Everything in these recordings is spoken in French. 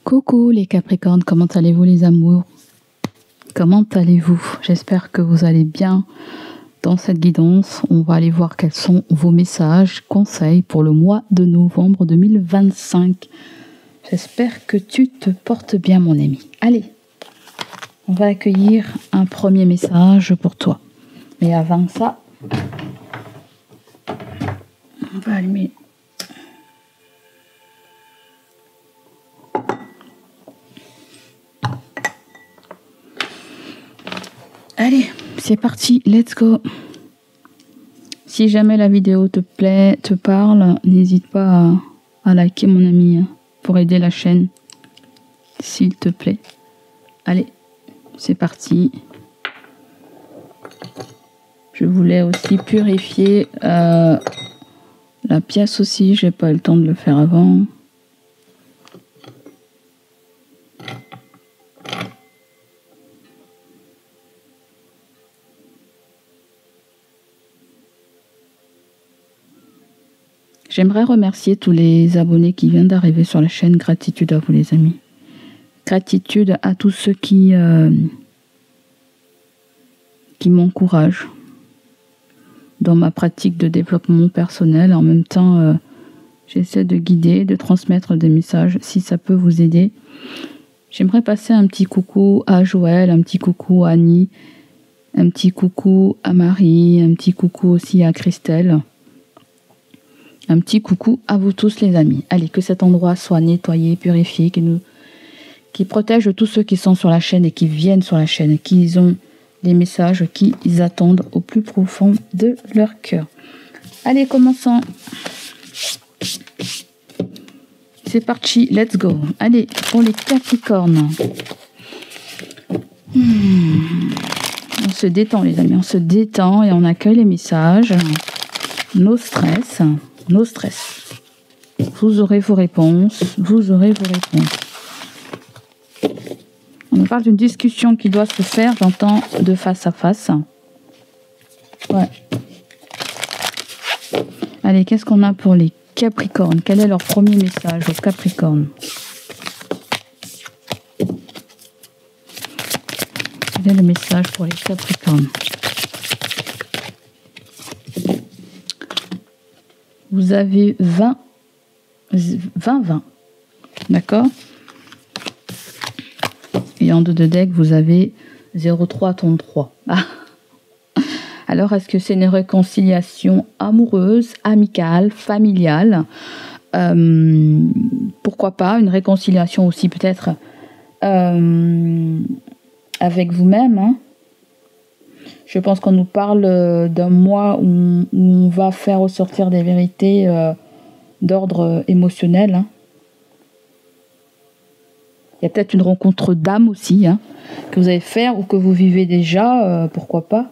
Coucou les Capricornes, comment allez-vous les amours? Comment allez-vous? J'espère que vous allez bien. Dans cette guidance, on va aller voir quels sont vos messages, conseils pour le mois de novembre 2025. J'espère que tu te portes bien mon ami. Allez, on va accueillir un premier message pour toi. Mais avant ça, on va allumer. Allez, c'est parti, let's go. Si jamais la vidéo te plaît, te parle, n'hésite pas à liker mon ami pour aider la chaîne, s'il te plaît. Allez, c'est parti. Je voulais aussi purifier la pièce aussi, j'ai pas eu le temps de le faire avant. J'aimerais remercier tous les abonnés qui viennent d'arriver sur la chaîne. Gratitude à vous les amis. Gratitude à tous ceux qui m'encouragent dans ma pratique de développement personnel. En même temps, j'essaie de guider, de transmettre des messages si ça peut vous aider. J'aimerais passer un petit coucou à Joël, un petit coucou à Annie, un petit coucou à Marie, un petit coucou aussi à Christelle. Un petit coucou à vous tous les amis. Allez, que cet endroit soit nettoyé, purifié, qui protège tous ceux qui sont sur la chaîne et qui viennent sur la chaîne, qui ont des messages qu'ils attendent au plus profond de leur cœur. Allez, commençons. C'est parti, let's go. Allez, pour les Capricornes. On se détend les amis, on se détend et on accueille les messages. No stress. No stress. Vous aurez vos réponses. Vous aurez vos réponses. On parle d'une discussion qui doit se faire, j'entends, de face à face. Ouais. Allez, qu'est-ce qu'on a pour les Capricornes? Quel est leur premier message aux Capricornes? Quel est le message pour les Capricornes? Vous avez 20. D'accord? Et en 2 de deck, vous avez 0,333. Ah. Alors, est-ce que c'est une réconciliation amoureuse, amicale, familiale? Pourquoi pas une réconciliation aussi peut-être avec vous-même, hein? Je pense qu'on nous parle d'un mois où on va faire ressortir des vérités d'ordre émotionnel. Hein. Il y a peut-être une rencontre d'âme aussi, hein, que vous allez faire ou que vous vivez déjà, pourquoi pas.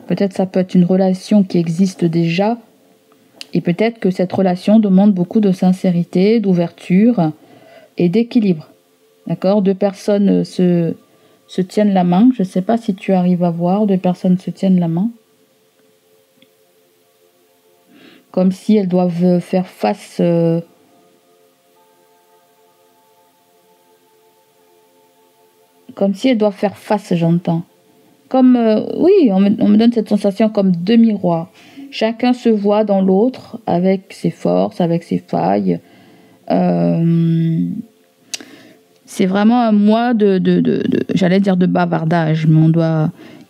Peut-être ça peut être une relation qui existe déjà et peut-être que cette relation demande beaucoup de sincérité, d'ouverture et d'équilibre. D'accord? 2 personnes se tiennent la main. Je ne sais pas si tu arrives à voir, 2 personnes se tiennent la main. Comme si elles doivent faire face... Comme si elles doivent faire face, j'entends. Comme, oui, on me donne cette sensation comme 2 miroirs. Chacun se voit dans l'autre avec ses forces, avec ses failles. C'est vraiment un mois j'allais dire de bavardage, mais il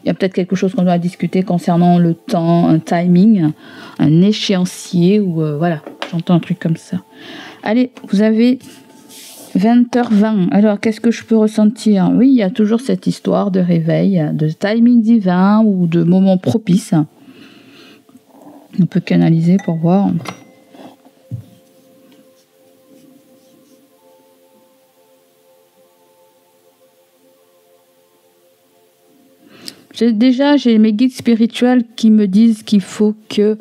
y a peut-être quelque chose qu'on doit discuter concernant le temps, un timing, un échéancier, ou voilà, j'entends un truc comme ça. Allez, vous avez 20h20. Alors, qu'est-ce que je peux ressentir? Oui, il y a toujours cette histoire de réveil, de timing divin ou de moment propice. On peut canaliser pour voir. J'ai mes guides spirituels qui me disent qu'il faut qu'ils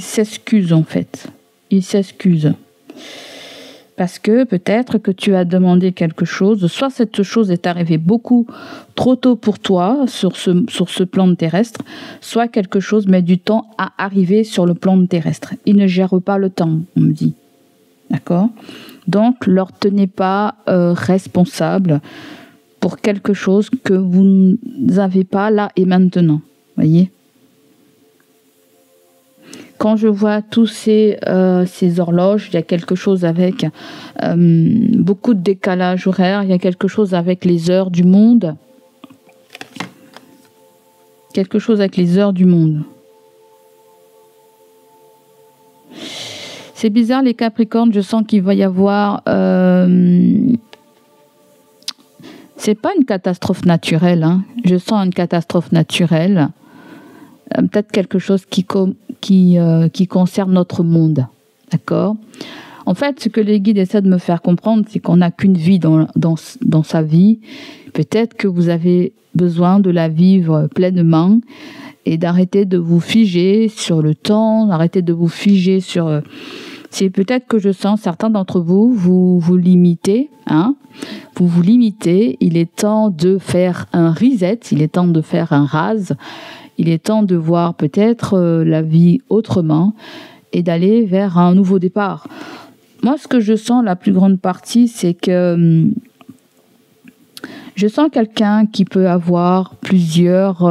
s'excusent en fait. Ils s'excusent. Parce que peut-être que tu as demandé quelque chose, soit cette chose est arrivée beaucoup trop tôt pour toi sur ce plan terrestre, soit quelque chose met du temps à arriver sur le plan terrestre. Il ne gère pas le temps, on me dit. D'accord? Donc, leur tenez pas responsable pour quelque chose que vous n'avez pas là et maintenant. Voyez? Quand je vois tous ces horloges, il y a quelque chose avec beaucoup de décalage horaire, il y a quelque chose avec les heures du monde. Quelque chose avec les heures du monde. C'est bizarre, les Capricornes, je sens qu'il va y avoir... c'est pas une catastrophe naturelle, hein. Je sens une catastrophe naturelle. Peut-être quelque chose qui concerne notre monde. D'accord? En fait, ce que les guides essaient de me faire comprendre, c'est qu'on n'a qu'une vie dans sa vie. Peut-être que vous avez besoin de la vivre pleinement et d'arrêter de vous figer sur le temps, d'arrêter de vous figer sur... C'est peut-être que je sens certains d'entre vous, vous limitez, hein? Vous vous limitez. Il est temps de faire un reset, il est temps de faire un rase, il est temps de voir peut-être la vie autrement et d'aller vers un nouveau départ. Moi, ce que je sens, la plus grande partie, c'est que je sens quelqu'un qui peut avoir plusieurs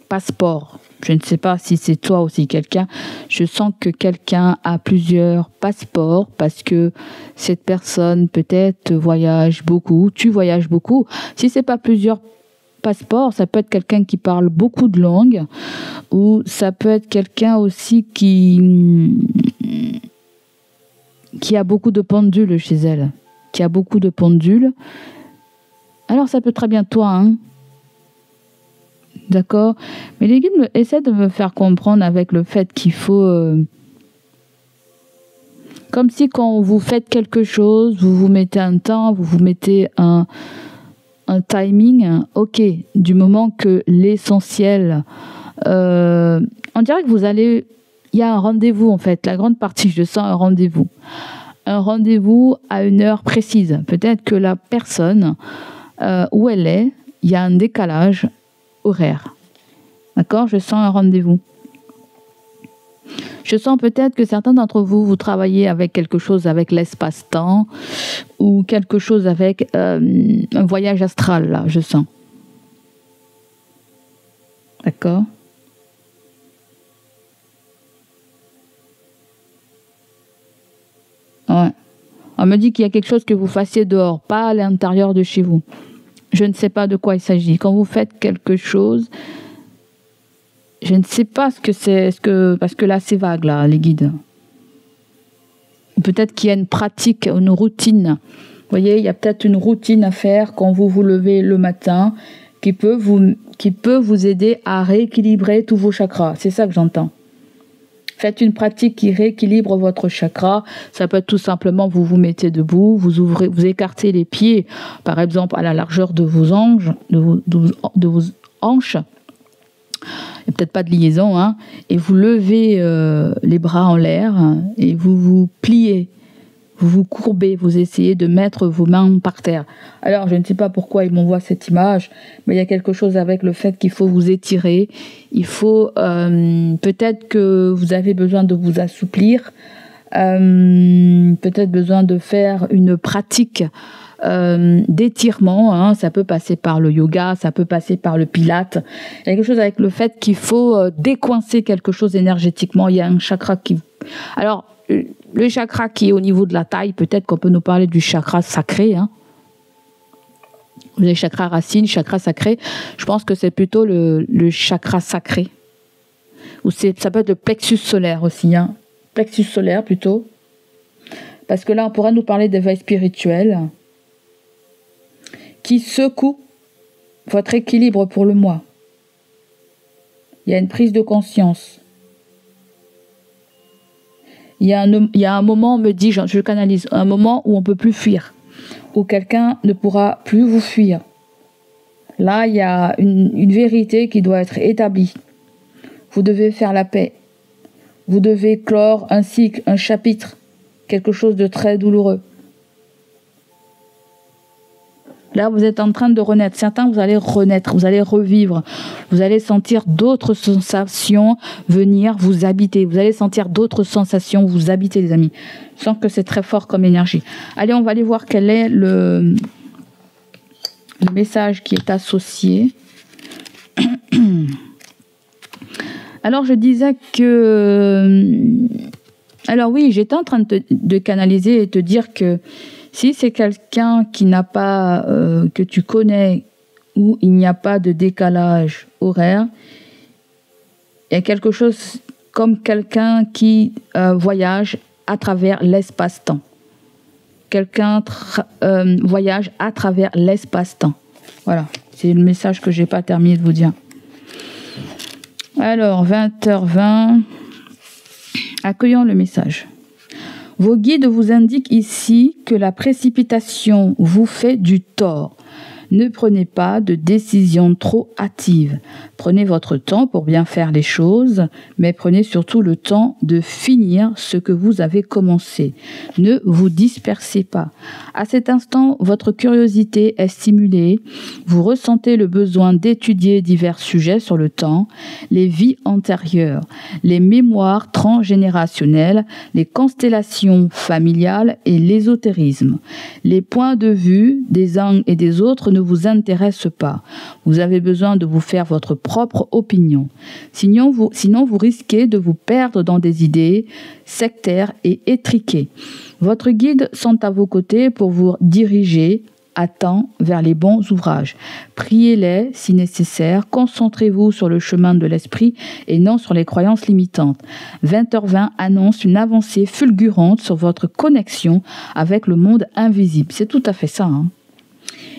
passeports. Je ne sais pas si c'est toi aussi quelqu'un. Je sens que quelqu'un a plusieurs passeports parce que cette personne peut-être voyage beaucoup. Tu voyages beaucoup. Si c'est pas plusieurs passeports, ça peut être quelqu'un qui parle beaucoup de langues ou ça peut être quelqu'un aussi qui a beaucoup de pendules chez elle. Qui a beaucoup de pendules. Alors ça peut très bien toi, hein. D'accord? Mais les guides essaient de me faire comprendre avec le fait qu'il faut... comme si quand vous faites quelque chose, vous vous mettez un temps, vous vous mettez un timing, ok, du moment que l'essentiel... on dirait que vous allez... Il y a un rendez-vous en fait, la grande partie, je sens un rendez-vous. Un rendez-vous à une heure précise. Peut-être que la personne, où elle est, il y a un décalage horaire. D'accord? Je sens un rendez-vous. Je sens peut-être que certains d'entre vous, vous travaillez avec quelque chose avec l'espace-temps ou quelque chose avec un voyage astral, là, je sens. D'accord? Ouais. On me dit qu'il y a quelque chose que vous fassiez dehors, pas à l'intérieur de chez vous. Je ne sais pas de quoi il s'agit. Quand vous faites quelque chose, je ne sais pas ce que c'est, parce que là c'est vague là, les guides. Peut-être qu'il y a une pratique, une routine. Vous voyez, il y a peut-être une routine à faire quand vous vous levez le matin qui peut vous aider à rééquilibrer tous vos chakras. C'est ça que j'entends. Faites une pratique qui rééquilibre votre chakra. Ça peut être tout simplement, vous vous mettez debout, vous écartez les pieds, par exemple, à la largeur de vos hanches, de vos hanches. Il n'y a peut-être pas de liaison, hein. Et vous levez les bras en l'air et vous vous pliez. Vous vous courbez, vous essayez de mettre vos mains par terre. Alors, je ne sais pas pourquoi il m'envoie cette image, mais il y a quelque chose avec le fait qu'il faut vous étirer. Il faut, peut-être que vous avez besoin de vous assouplir, peut-être besoin de faire une pratique d'étirement, hein. Ça peut passer par le yoga, ça peut passer par le pilate. Il y a quelque chose avec le fait qu'il faut décoincer quelque chose énergétiquement. Il y a un chakra qui... Alors, le chakra qui est au niveau de la taille, peut-être qu'on peut nous parler du chakra sacré, hein. Vous avez chakra racine, chakra sacré. Je pense que c'est plutôt le chakra sacré. Ou ça peut être le plexus solaire aussi, hein. Plexus solaire plutôt. Parce que là, on pourrait nous parler d'éveil spirituel qui secoue votre équilibre pour le mois. Il y a une prise de conscience. Il y a un moment, on me dit, je canalise, un moment où on ne peut plus fuir, où quelqu'un ne pourra plus vous fuir. Là, il y a une vérité qui doit être établie. Vous devez faire la paix. Vous devez clore un cycle, un chapitre, quelque chose de très douloureux. Là, vous êtes en train de renaître. Certains, vous allez renaître, vous allez revivre. Vous allez sentir d'autres sensations venir vous habiter. Vous allez sentir d'autres sensations vous habiter, les amis. Je sens que c'est très fort comme énergie. Allez, on va aller voir quel est le message qui est associé. Alors, je disais que... Alors oui, j'étais en train de canaliser et te dire que si c'est quelqu'un qui n'a pas, que tu connais, où il n'y a pas de décalage horaire, il y a quelque chose comme quelqu'un qui voyage à travers l'espace-temps. Quelqu'un voyage à travers l'espace-temps. Voilà, c'est le message que je n'ai pas terminé de vous dire. Alors, 20h20, accueillons le message. Vos guides vous indiquent ici que la précipitation vous fait du tort. Ne prenez pas de décisions trop hâtives. Prenez votre temps pour bien faire les choses, mais prenez surtout le temps de finir ce que vous avez commencé. Ne vous dispersez pas. À cet instant, votre curiosité est stimulée. Vous ressentez le besoin d'étudier divers sujets sur le temps, les vies antérieures, les mémoires transgénérationnelles, les constellations familiales et l'ésotérisme. Les points de vue des uns et des autres ne vous intéresse pas. Vous avez besoin de vous faire votre propre opinion. Sinon vous risquez de vous perdre dans des idées sectaires et étriquées. Votre guide sont à vos côtés pour vous diriger à temps vers les bons ouvrages. Priez-les si nécessaire. Concentrez-vous sur le chemin de l'esprit et non sur les croyances limitantes. 20h20 annonce une avancée fulgurante sur votre connexion avec le monde invisible. C'est tout à fait ça, hein.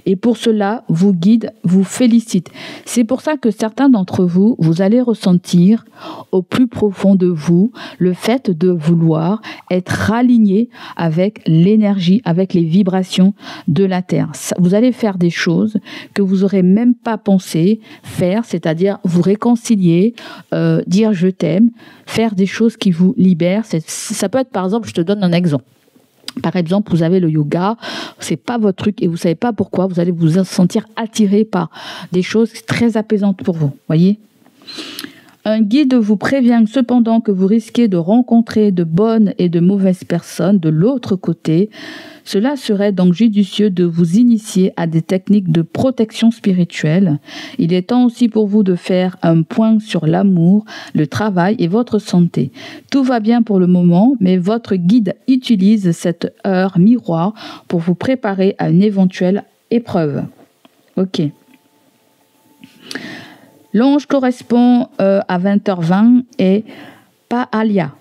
Et pour cela, vos guides vous félicitent. C'est pour ça que certains d'entre vous, vous allez ressentir au plus profond de vous le fait de vouloir être aligné avec l'énergie, avec les vibrations de la Terre. Vous allez faire des choses que vous n'aurez même pas pensé faire, c'est-à-dire vous réconcilier, dire je t'aime, faire des choses qui vous libèrent. Ça peut être, par exemple, je te donne un exemple. Par exemple, vous avez le yoga, c'est pas votre truc et vous savez pas pourquoi, vous allez vous sentir attiré par des choses très apaisantes pour vous, voyez. Un guide vous prévient cependant que vous risquez de rencontrer de bonnes et de mauvaises personnes de l'autre côté. Cela serait donc judicieux de vous initier à des techniques de protection spirituelle. Il est temps aussi pour vous de faire un point sur l'amour, le travail et votre santé. Tout va bien pour le moment, mais votre guide utilise cette heure miroir pour vous préparer à une éventuelle épreuve. Ok. L'ange correspond à 20h20 et Paalia.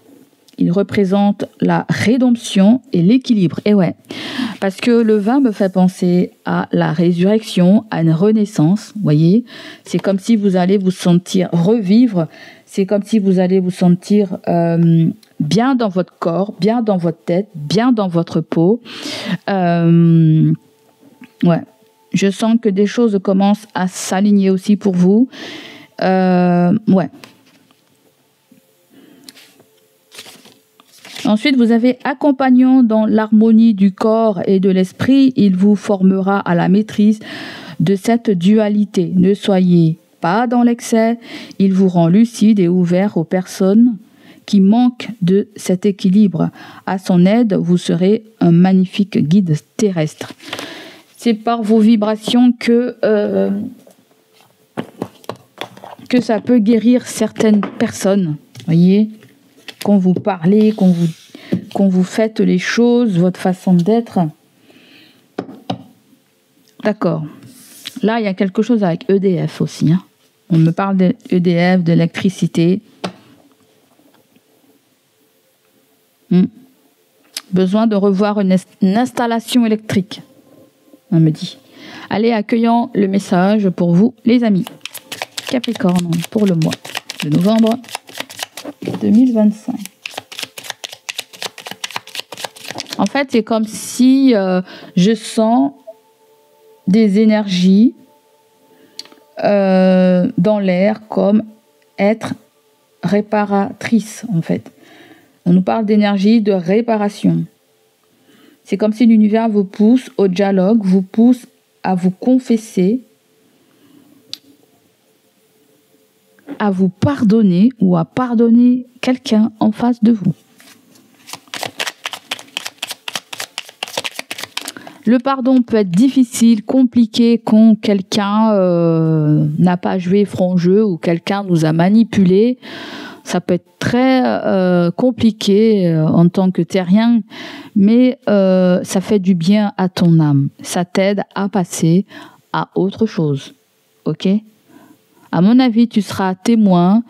Il représente la rédemption et l'équilibre. Et ouais, parce que le 20 me fait penser à la résurrection, à une renaissance, vous voyez. C'est comme si vous allez vous sentir revivre, c'est comme si vous allez vous sentir bien dans votre corps, bien dans votre tête, bien dans votre peau. Ouais. Je sens que des choses commencent à s'aligner aussi pour vous. Ouais. Ensuite, vous avez accompagnant dans l'harmonie du corps et de l'esprit. Il vous formera à la maîtrise de cette dualité. Ne soyez pas dans l'excès. Il vous rend lucide et ouvert aux personnes qui manquent de cet équilibre. À son aide, vous serez un magnifique guide terrestre. C'est par vos vibrations que ça peut guérir certaines personnes. Voyez, quand vous parlez, quand vous faites les choses, votre façon d'être. D'accord. Là, il y a quelque chose avec EDF aussi. Hein. On me parle d'EDF, d'électricité. Besoin de revoir une installation électrique. On me dit. Allez, accueillons le message pour vous, les amis. Capricorne, pour le mois de novembre 2025. En fait, c'est comme si je sens des énergies dans l'air comme être réparatrice, en fait. On nous parle d'énergie de réparation. C'est comme si l'univers vous pousse au dialogue, vous pousse à vous confesser, à vous pardonner ou à pardonner quelqu'un en face de vous. Le pardon peut être difficile, compliqué quand quelqu'un n'a pas joué franc jeu ou quelqu'un nous a manipulé. Ça peut être très compliqué en tant que terrien, mais ça fait du bien à ton âme. Ça t'aide à passer à autre chose. Ok ? À mon avis, tu seras témoin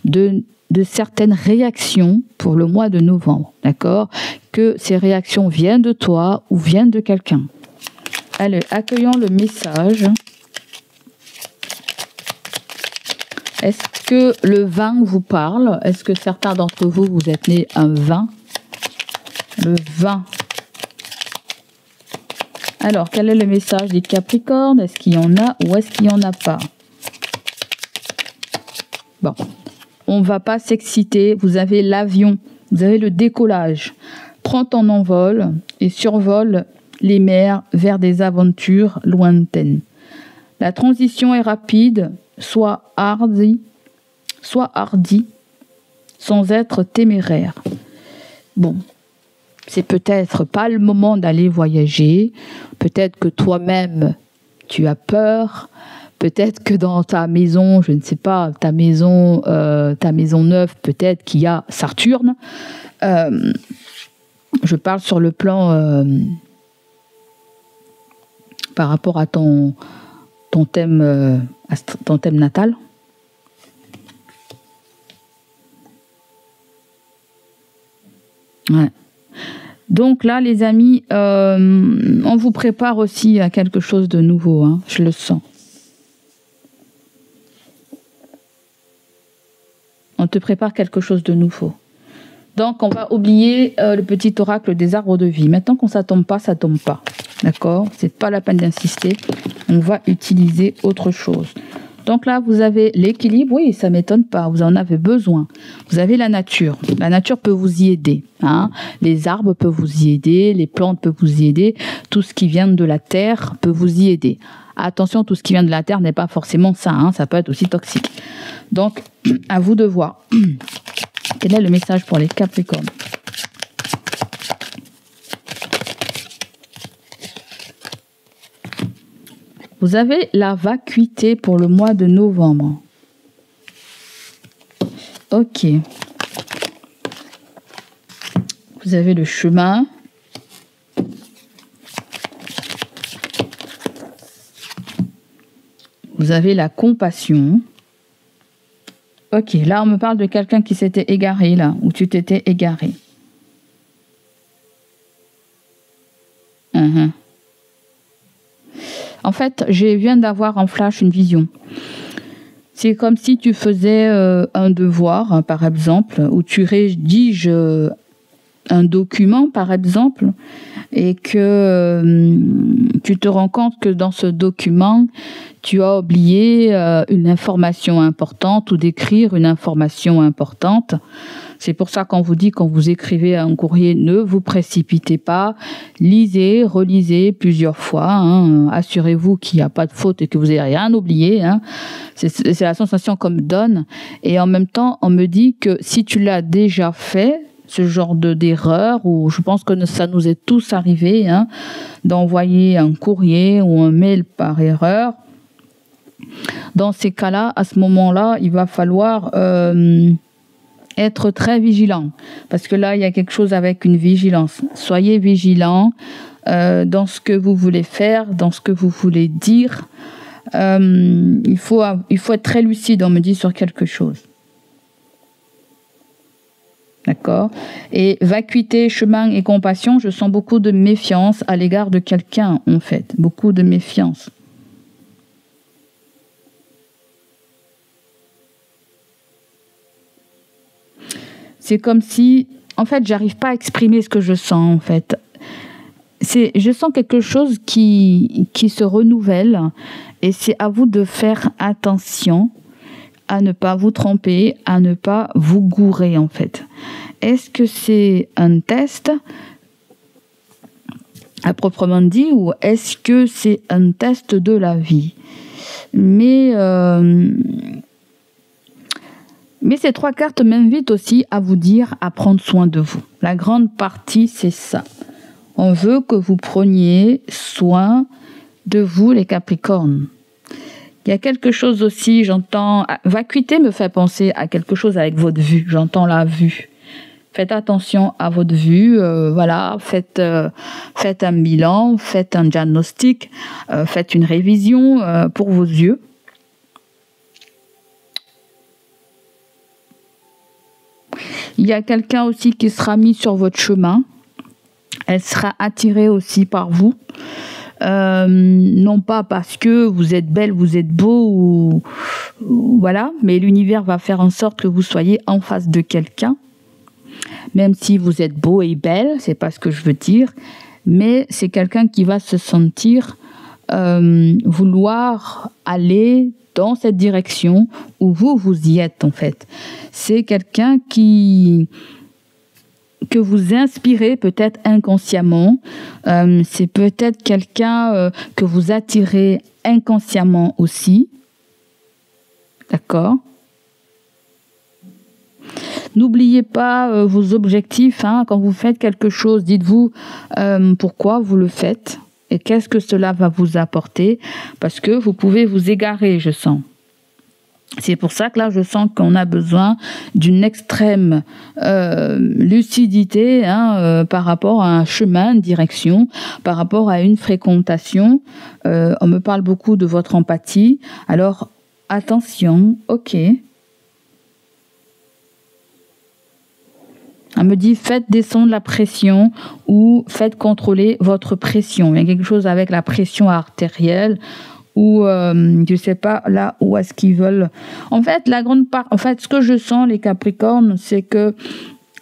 de certaines réactions pour le mois de novembre, d'accord ? Que ces réactions viennent de toi ou viennent de quelqu'un. Allez, accueillons le message. Est-ce que le vin vous parle? Est-ce que certains d'entre vous, vous êtes nés un vin? Le vin. Alors, quel est le message des Capricornes? Est-ce qu'il y en a ou est-ce qu'il n'y en a pas? Bon, on ne va pas s'exciter. Vous avez l'avion, vous avez le décollage. Prends ton envol et survole les mers vers des aventures lointaines. La transition est rapide, sois hardi, sans être téméraire. Bon, c'est peut-être pas le moment d'aller voyager. Peut-être que toi-même, tu as peur. Peut-être que dans ta maison, je ne sais pas, ta maison neuve, peut-être qu'il y a Saturne. Je parle sur le plan par rapport à ton thème natal. Ouais. Donc là, les amis, on vous prépare aussi à quelque chose de nouveau, hein, je le sens. On te prépare quelque chose de nouveau. Donc, on va oublier le petit oracle des arbres de vie. Maintenant qu'on ça tombe pas, ça tombe pas. D'accord? C'est pas la peine d'insister. On va utiliser autre chose. Donc là, vous avez l'équilibre. Oui, ça m'étonne pas. Vous en avez besoin. Vous avez la nature. La nature peut vous y aider. Hein? Les arbres peuvent vous y aider. Les plantes peuvent vous y aider. Tout ce qui vient de la terre peut vous y aider. Attention, tout ce qui vient de la terre n'est pas forcément ça. Hein? Ça peut être aussi toxique. Donc, à vous de voir. Quel est le message pour les Capricornes? Vous avez la vacuité pour le mois de novembre. Ok. Vous avez le chemin. Vous avez la compassion. Ok, là on me parle de quelqu'un qui s'était égaré, là, où tu t'étais égaré. En fait, je viens d'avoir en flash une vision. C'est comme si tu faisais un devoir, par exemple, où tu rédiges un document, par exemple, et que tu te rends compte que dans ce document, tu as oublié une information importante ou d'écrire une information importante. C'est pour ça qu'on vous dit, quand vous écrivez un courrier, ne vous précipitez pas. Lisez, relisez plusieurs fois. Hein. Assurez-vous qu'il n'y a pas de faute et que vous n'avez rien oublié. Hein. C'est la sensation qu'on me donne. Et en même temps, on me dit que si tu l'as déjà fait, ce genre d'erreur, ou je pense que ça nous est tous arrivé, hein, d'envoyer un courrier ou un mail par erreur. Dans ces cas-là, à ce moment-là, il va falloir être très vigilant. Parce que là, il y a quelque chose avec une vigilance. Soyez vigilant dans ce que vous voulez faire, dans ce que vous voulez dire. Il faut être très lucide, on me dit, sur quelque chose. D'accord? Et vacuité, chemin et compassion, je sens beaucoup de méfiance à l'égard de quelqu'un, en fait. Beaucoup de méfiance. C'est comme si, en fait, j'arrive pas à exprimer ce que je sens, en fait. Je sens quelque chose qui se renouvelle et c'est à vous de faire attention à ne pas vous tromper, à ne pas vous gourer, en fait. Est-ce que c'est un test? à proprement dit, ou est-ce que c'est un test de la vie? Mais ces 3 cartes m'invitent aussi à vous dire à prendre soin de vous. La grande partie, c'est ça. On veut que vous preniez soin de vous, les Capricornes. Il y a quelque chose aussi, j'entends... Vacuité me fait penser à quelque chose avec votre vue. J'entends la vue. Faites attention à votre vue. Voilà, faites un bilan, faites un diagnostic, faites une révision pour vos yeux. Il y a quelqu'un aussi qui sera mis sur votre chemin. Elle sera attirée aussi par vous. Non pas parce que vous êtes belle, vous êtes beau, ou voilà, mais l'univers va faire en sorte que vous soyez en face de quelqu'un. Même si vous êtes beau et belle, c'est pas ce que je veux dire, mais c'est quelqu'un qui va se sentir vouloir aller dans cette direction où vous y êtes en fait. C'est quelqu'un que vous inspirez peut-être inconsciemment. C'est peut-être quelqu'un que vous attirez inconsciemment aussi. D'accord ? N'oubliez pas vos objectifs. Quand vous faites quelque chose, dites-vous pourquoi vous le faites et qu'est-ce que cela va vous apporter. Parce que vous pouvez vous égarer, je sens. C'est pour ça que là, je sens qu'on a besoin d'une extrême lucidité par rapport à un chemin, une direction, par rapport à une fréquentation. On me parle beaucoup de votre empathie. Alors, attention, ok. On me dit, faites descendre la pression ou faites contrôler votre pression. Il y a quelque chose avec la pression artérielle. Ou je sais pas là où est-ce qu'ils veulent. En fait, ce que je sens les Capricornes, c'est que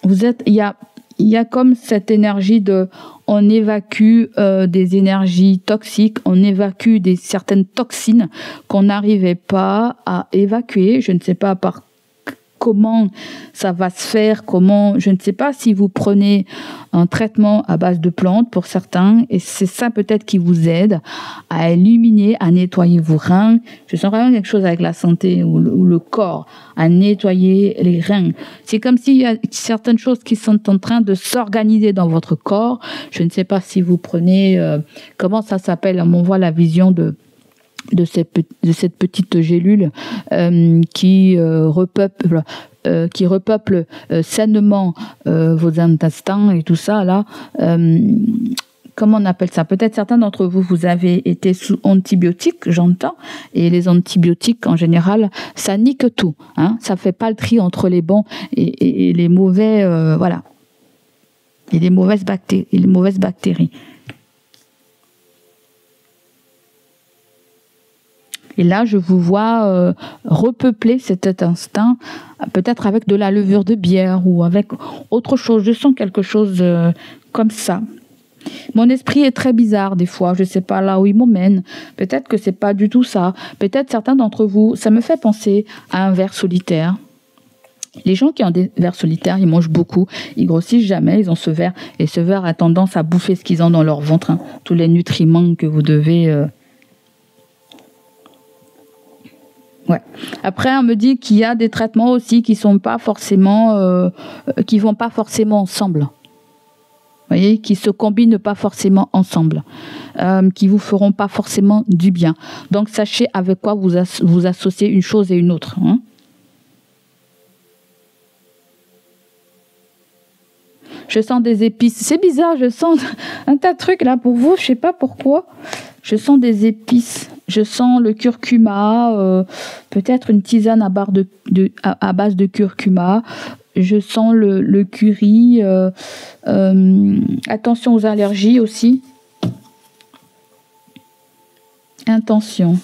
vous êtes, il y a comme cette énergie de, on évacue des énergies toxiques, on évacue certaines toxines qu'on n'arrivait pas à évacuer. Je ne sais pas comment ça va se faire, je ne sais pas si vous prenez un traitement à base de plantes pour certains, et c'est ça peut-être qui vous aide à éliminer, à nettoyer vos reins. Je sens vraiment quelque chose avec la santé ou le corps, à nettoyer les reins. C'est comme s'il y a certaines choses qui sont en train de s'organiser dans votre corps. Je ne sais pas si vous prenez, comment ça s'appelle, on m'envoie la vision de cette petite gélule qui repeuple sainement vos intestins et tout ça là. Comment on appelle ça? Peut-être certains d'entre vous avez été sous antibiotiques, j'entends, et les antibiotiques en général, ça nique tout. Ça fait pas le tri entre les bons et les mauvais, voilà, et les mauvaises bactéries. Et là, je vous vois repeupler cet instinct, peut-être avec de la levure de bière ou avec autre chose. Je sens quelque chose comme ça. Mon esprit est très bizarre des fois. Je ne sais pas là où il m'emmène. Peut-être que c'est pas du tout ça. Peut-être certains d'entre vous, ça me fait penser à un ver solitaire. Les gens qui ont des vers solitaires, ils mangent beaucoup, ils grossissent jamais, ils ont ce ver. Et ce ver a tendance à bouffer ce qu'ils ont dans leur ventre. Tous les nutriments que vous devez... Ouais. Après, on me dit qu'il y a des traitements aussi qui sont pas forcément, qui vont pas forcément ensemble. Vous voyez, qui se combinent pas forcément ensemble, qui vous feront pas forcément du bien. Donc, sachez avec quoi vous associez une chose et une autre. Je sens des épices. C'est bizarre, je sens un tas de trucs là pour vous. Je sais pas pourquoi. Je sens des épices. Je sens le curcuma, peut-être une tisane à base de curcuma. Je sens le curry. Attention aux allergies aussi. Attention.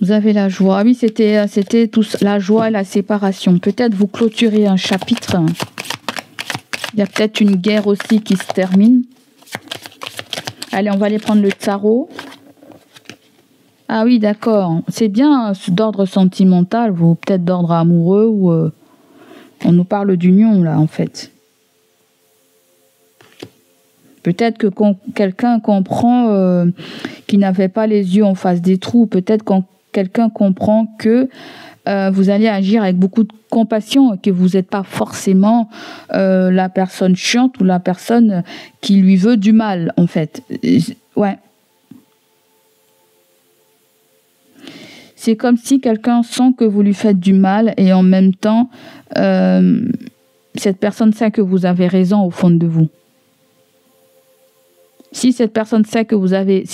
Vous avez la joie. Oui, c'était tout la joie et la séparation. Peut-être vous clôturez un chapitre. Il y a peut-être une guerre aussi qui se termine. Allez, on va aller prendre le tarot. Ah oui, d'accord. C'est bien d'ordre sentimental, ou peut-être d'ordre amoureux, ou on nous parle d'union là, en fait. Peut-être que quelqu'un comprend qu'il n'avait pas les yeux en face des trous. Peut-être que quelqu'un comprend que vous allez agir avec beaucoup de compassion et que vous n'êtes pas forcément la personne chiante ou la personne qui lui veut du mal, en fait. Ouais. C'est comme si quelqu'un sent que vous lui faites du mal et en même temps, cette personne sait que vous avez raison au fond de vous. Si cette personne sait que vous avez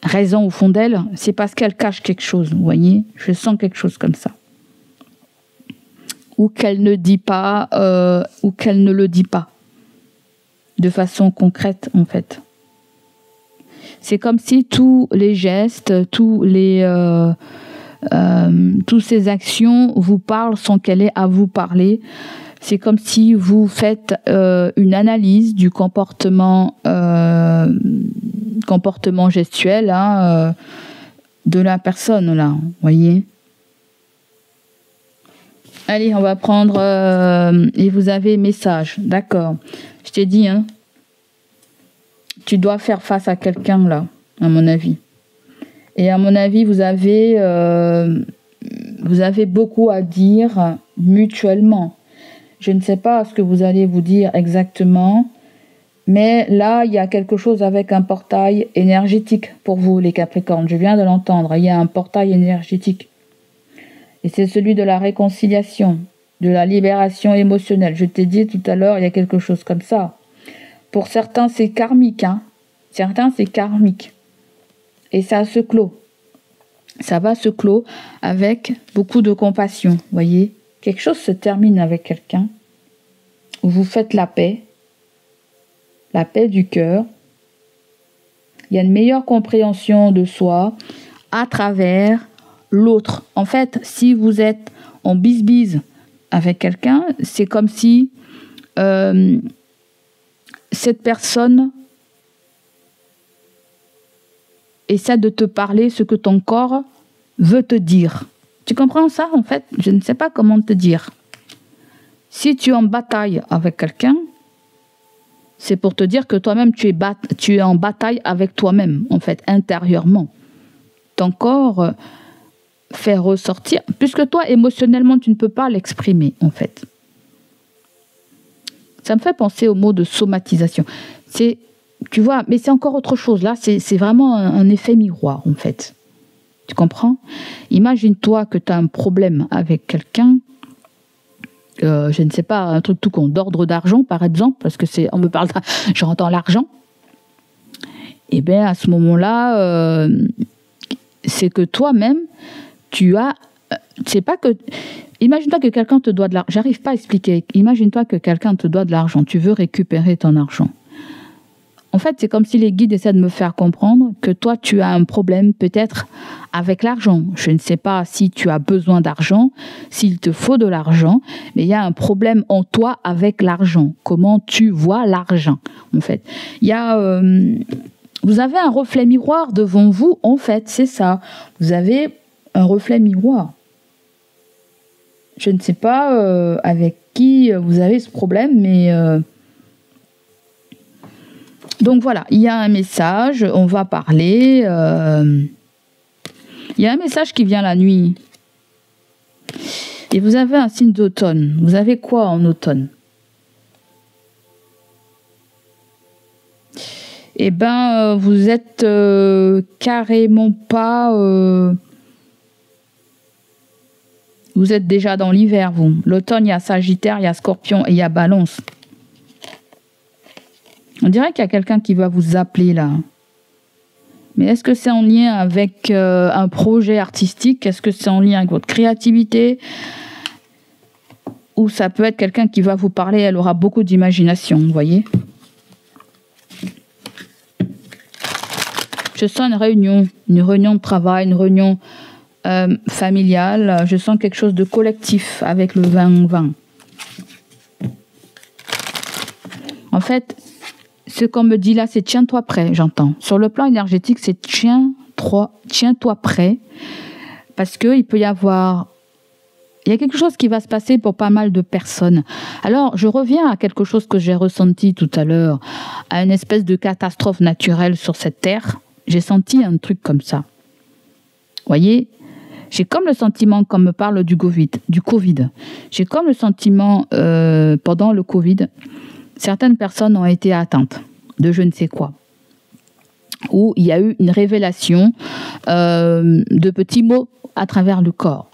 raison au fond d'elle, c'est parce qu'elle cache quelque chose, vous voyez. Je sens quelque chose comme ça. Ou qu'elle ne dit pas, ou qu'elle ne le dit pas. De façon concrète, en fait. C'est comme si tous les gestes, toutes ces actions vous parlent sans qu'elle ait à vous parler. C'est comme si vous faites une analyse du comportement gestuel de la personne, là, vous voyez. Allez, on va prendre... et vous avez message, d'accord. Je t'ai dit, hein. Tu dois faire face à quelqu'un, là, à mon avis. Et à mon avis, vous avez beaucoup à dire mutuellement. Je ne sais pas ce que vous allez vous dire exactement, mais là, il y a quelque chose avec un portail énergétique pour vous, les Capricornes. Je viens de l'entendre, il y a un portail énergétique. Et c'est celui de la réconciliation, de la libération émotionnelle. Je t'ai dit tout à l'heure, il y a quelque chose comme ça. Pour certains, c'est karmique. Hein. Certains, c'est karmique. Et ça se clôt. Ça va se clôt avec beaucoup de compassion. Vous voyez, quelque chose se termine avec quelqu'un où vous faites la paix du cœur. Il y a une meilleure compréhension de soi à travers l'autre. En fait, si vous êtes en bise-bise avec quelqu'un, c'est comme si cette personne essaie de te parler ce que ton corps veut te dire. Tu comprends ça, en fait? Je ne sais pas comment te dire. Si tu es en bataille avec quelqu'un, c'est pour te dire que toi-même, tu es en bataille avec toi-même, en fait, intérieurement. Ton corps fait ressortir, puisque toi, émotionnellement, tu ne peux pas l'exprimer, en fait. Ça me fait penser au mot de somatisation. Tu vois, mais c'est encore autre chose. Là, c'est vraiment un effet miroir, en fait. Tu comprends? Imagine-toi que tu as un problème avec quelqu'un, je ne sais pas, un truc tout con, d'ordre d'argent, par exemple, parce que on me parle, j'entends l'argent. Et bien, à ce moment-là, c'est que toi-même, c'est pas que... Imagine-toi que quelqu'un te doit de l'argent. J'arrive pas à expliquer. Imagine-toi que quelqu'un te doit de l'argent. Tu veux récupérer ton argent. En fait, c'est comme si les guides essaient de me faire comprendre que toi, tu as un problème peut-être avec l'argent. Je ne sais pas si tu as besoin d'argent, s'il te faut de l'argent, mais il y a un problème en toi avec l'argent. Comment tu vois l'argent, en fait. Vous avez un reflet miroir devant vous, en fait, c'est ça. Vous avez un reflet miroir. Je ne sais pas avec qui vous avez ce problème, mais... Donc voilà, il y a un message, on va parler. Il y a un message qui vient la nuit. Et vous avez un signe d'automne. Vous avez quoi en automne? Eh bien, vous êtes carrément pas... Vous êtes déjà dans l'hiver, vous. L'automne, il y a Sagittaire, il y a Scorpion et il y a Balance. On dirait qu'il y a quelqu'un qui va vous appeler là. Mais est-ce que c'est en lien avec un projet artistique? Est-ce que c'est en lien avec votre créativité? Ou ça peut être quelqu'un qui va vous parler, elle aura beaucoup d'imagination, vous voyez? Je sens une réunion de travail, une réunion familiale. Je sens quelque chose de collectif avec le 20-20. En fait, ce qu'on me dit là, c'est tiens-toi prêt, j'entends. Sur le plan énergétique, c'est tiens-toi prêt. Parce qu'il peut y avoir Il y a quelque chose qui va se passer pour pas mal de personnes. Alors, je reviens à quelque chose que j'ai ressenti tout à l'heure, à une espèce de catastrophe naturelle sur cette terre. J'ai senti un truc comme ça. Vous voyez, j'ai comme le sentiment, quand on me parle du Covid, j'ai comme le sentiment, pendant le Covid, certaines personnes ont été atteintes de je ne sais quoi, où il y a eu une révélation de petits mots à travers le corps.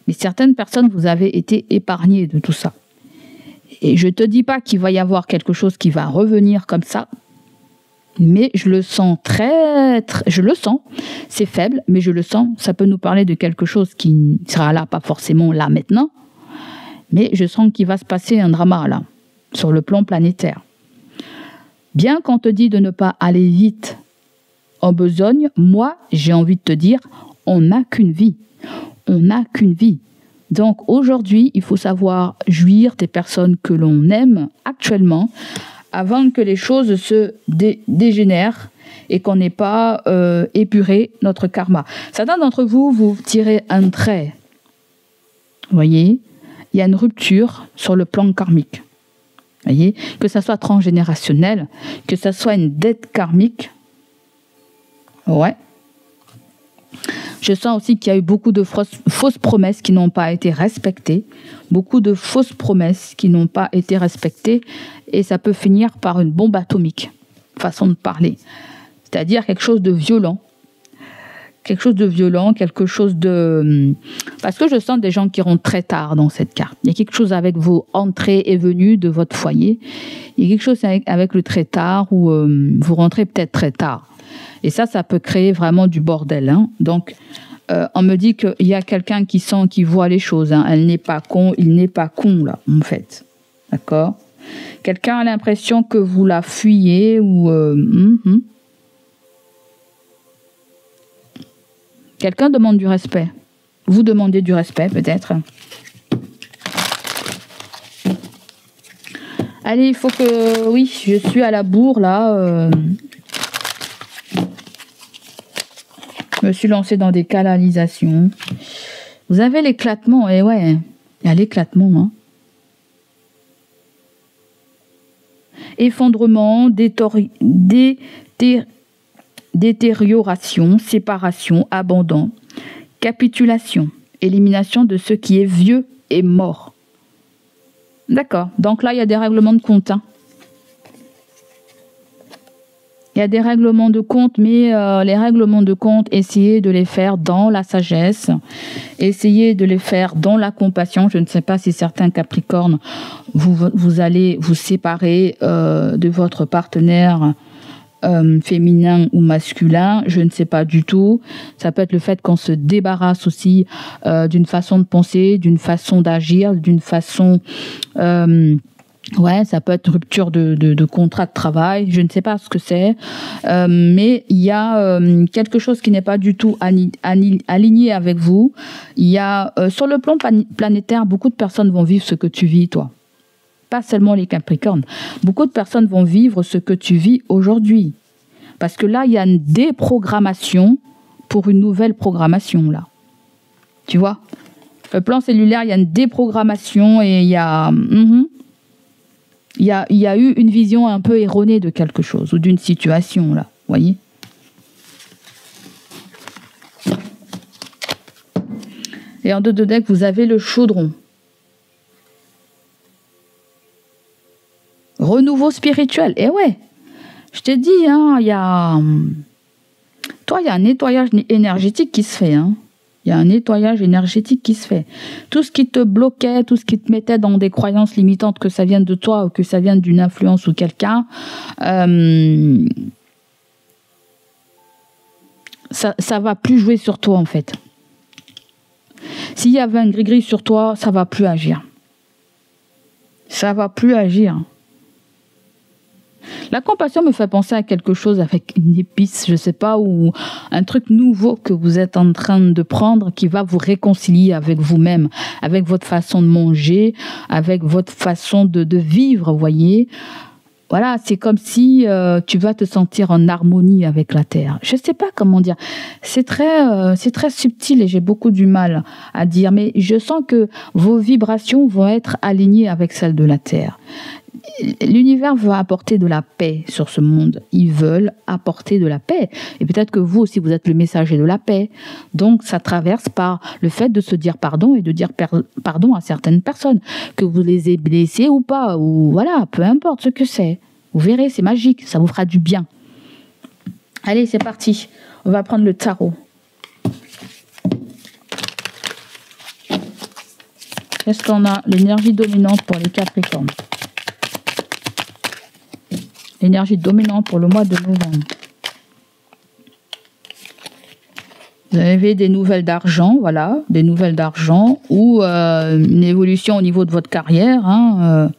Mais certaines personnes, vous avez été épargnées de tout ça. Et je ne te dis pas qu'il va y avoir quelque chose qui va revenir comme ça, mais je le sens je le sens, c'est faible, mais je le sens, ça peut nous parler de quelque chose qui ne sera là, pas forcément là maintenant, mais je sens qu'il va se passer un drama là, sur le plan planétaire. Bien qu'on te dit de ne pas aller vite en besogne, moi, j'ai envie de te dire, on n'a qu'une vie. On n'a qu'une vie. Donc aujourd'hui, il faut savoir jouir des personnes que l'on aime actuellement avant que les choses se dégénèrent et qu'on n'ait pas épuré notre karma. Certains d'entre vous, vous tirez un trait. Vous voyez, il y a une rupture sur le plan karmique. Vous voyez, que ça soit transgénérationnel, que ça soit une dette karmique. Ouais. Je sens aussi qu'il y a eu beaucoup de fausses promesses qui n'ont pas été respectées. Beaucoup de fausses promesses qui n'ont pas été respectées. Et ça peut finir par une bombe atomique, façon de parler. C'est-à-dire quelque chose de violent. Quelque chose de violent, quelque chose de... Parce que je sens des gens qui rentrent très tard dans cette carte. Il y a quelque chose avec vos entrées et venues de votre foyer. Il y a quelque chose avec le très tard où vous rentrez peut-être très tard. Et ça peut créer vraiment du bordel. Hein. Donc, on me dit qu'il y a quelqu'un qui sent, qui voit les choses. Hein. Elle n'est pas con, il n'est pas con, là, en fait. D'accord ? Quelqu'un a l'impression que vous la fuyez ou... Quelqu'un demande du respect. Vous demandez du respect, peut-être. Allez, il faut que... Oui, je suis à la bourre, là. Je me suis lancée dans des canalisations. Vous avez l'éclatement, et ouais, il y a l'éclatement. Hein. Effondrement, détérioration, séparation, abandon, capitulation, élimination de ce qui est vieux et mort. D'accord, donc là, il y a des règlements de compte. Hein. Il y a des règlements de compte, mais les règlements de compte, essayez de les faire dans la sagesse, essayez de les faire dans la compassion. Je ne sais pas si certains Capricornes, vous allez vous séparer de votre partenaire féminin ou masculin, je ne sais pas du tout. Ça peut être le fait qu'on se débarrasse aussi d'une façon de penser, d'une façon d'agir, d'une façon... ouais, ça peut être rupture de contrat de travail, je ne sais pas ce que c'est, mais il y a quelque chose qui n'est pas du tout aligné avec vous. Il y a, sur le plan planétaire, beaucoup de personnes vont vivre ce que tu vis, toi. Pas seulement les Capricornes. Beaucoup de personnes vont vivre ce que tu vis aujourd'hui. Parce que là, il y a une déprogrammation pour une nouvelle programmation, là. Tu vois ? Le plan cellulaire, il y a une déprogrammation et il y a... Il y a eu une vision un peu erronée de quelque chose ou d'une situation, là. Vous voyez ? Et en 2 de deck, vous avez le chaudron. Renouveau spirituel. Et ouais, je t'ai dit, hein, il y a... Toi, il y a un nettoyage énergétique qui se fait, hein. Il y a un nettoyage énergétique qui se fait. Tout ce qui te bloquait, tout ce qui te mettait dans des croyances limitantes, que ça vienne de toi ou que ça vienne d'une influence ou quelqu'un, ça va plus jouer sur toi, en fait. S'il y avait un gris-gris sur toi, ça va plus agir. Ça va plus agir. La compassion me fait penser à quelque chose avec une épice, je sais pas, ou un truc nouveau que vous êtes en train de prendre qui va vous réconcilier avec vous-même, avec votre façon de manger, avec votre façon de vivre, vous voyez. Voilà, c'est comme si tu vas te sentir en harmonie avec la terre. Je ne sais pas comment dire. C'est très subtil et j'ai beaucoup du mal à dire. Mais je sens que vos vibrations vont être alignées avec celles de la terre. L'univers veut apporter de la paix sur ce monde. Ils veulent apporter de la paix. Et peut-être que vous aussi, vous êtes le messager de la paix. Donc, ça traverse par le fait de se dire pardon et de dire pardon à certaines personnes. Que vous les ayez blessées ou pas. Ou voilà, peu importe ce que c'est. Vous verrez, c'est magique. Ça vous fera du bien. Allez, c'est parti. On va prendre le tarot. Qu'est-ce qu'on a? L'énergie dominante pour les Capricornes. L'énergie dominante pour le mois de novembre. Vous avez des nouvelles d'argent, voilà, des nouvelles d'argent ou une évolution au niveau de votre carrière. Hein,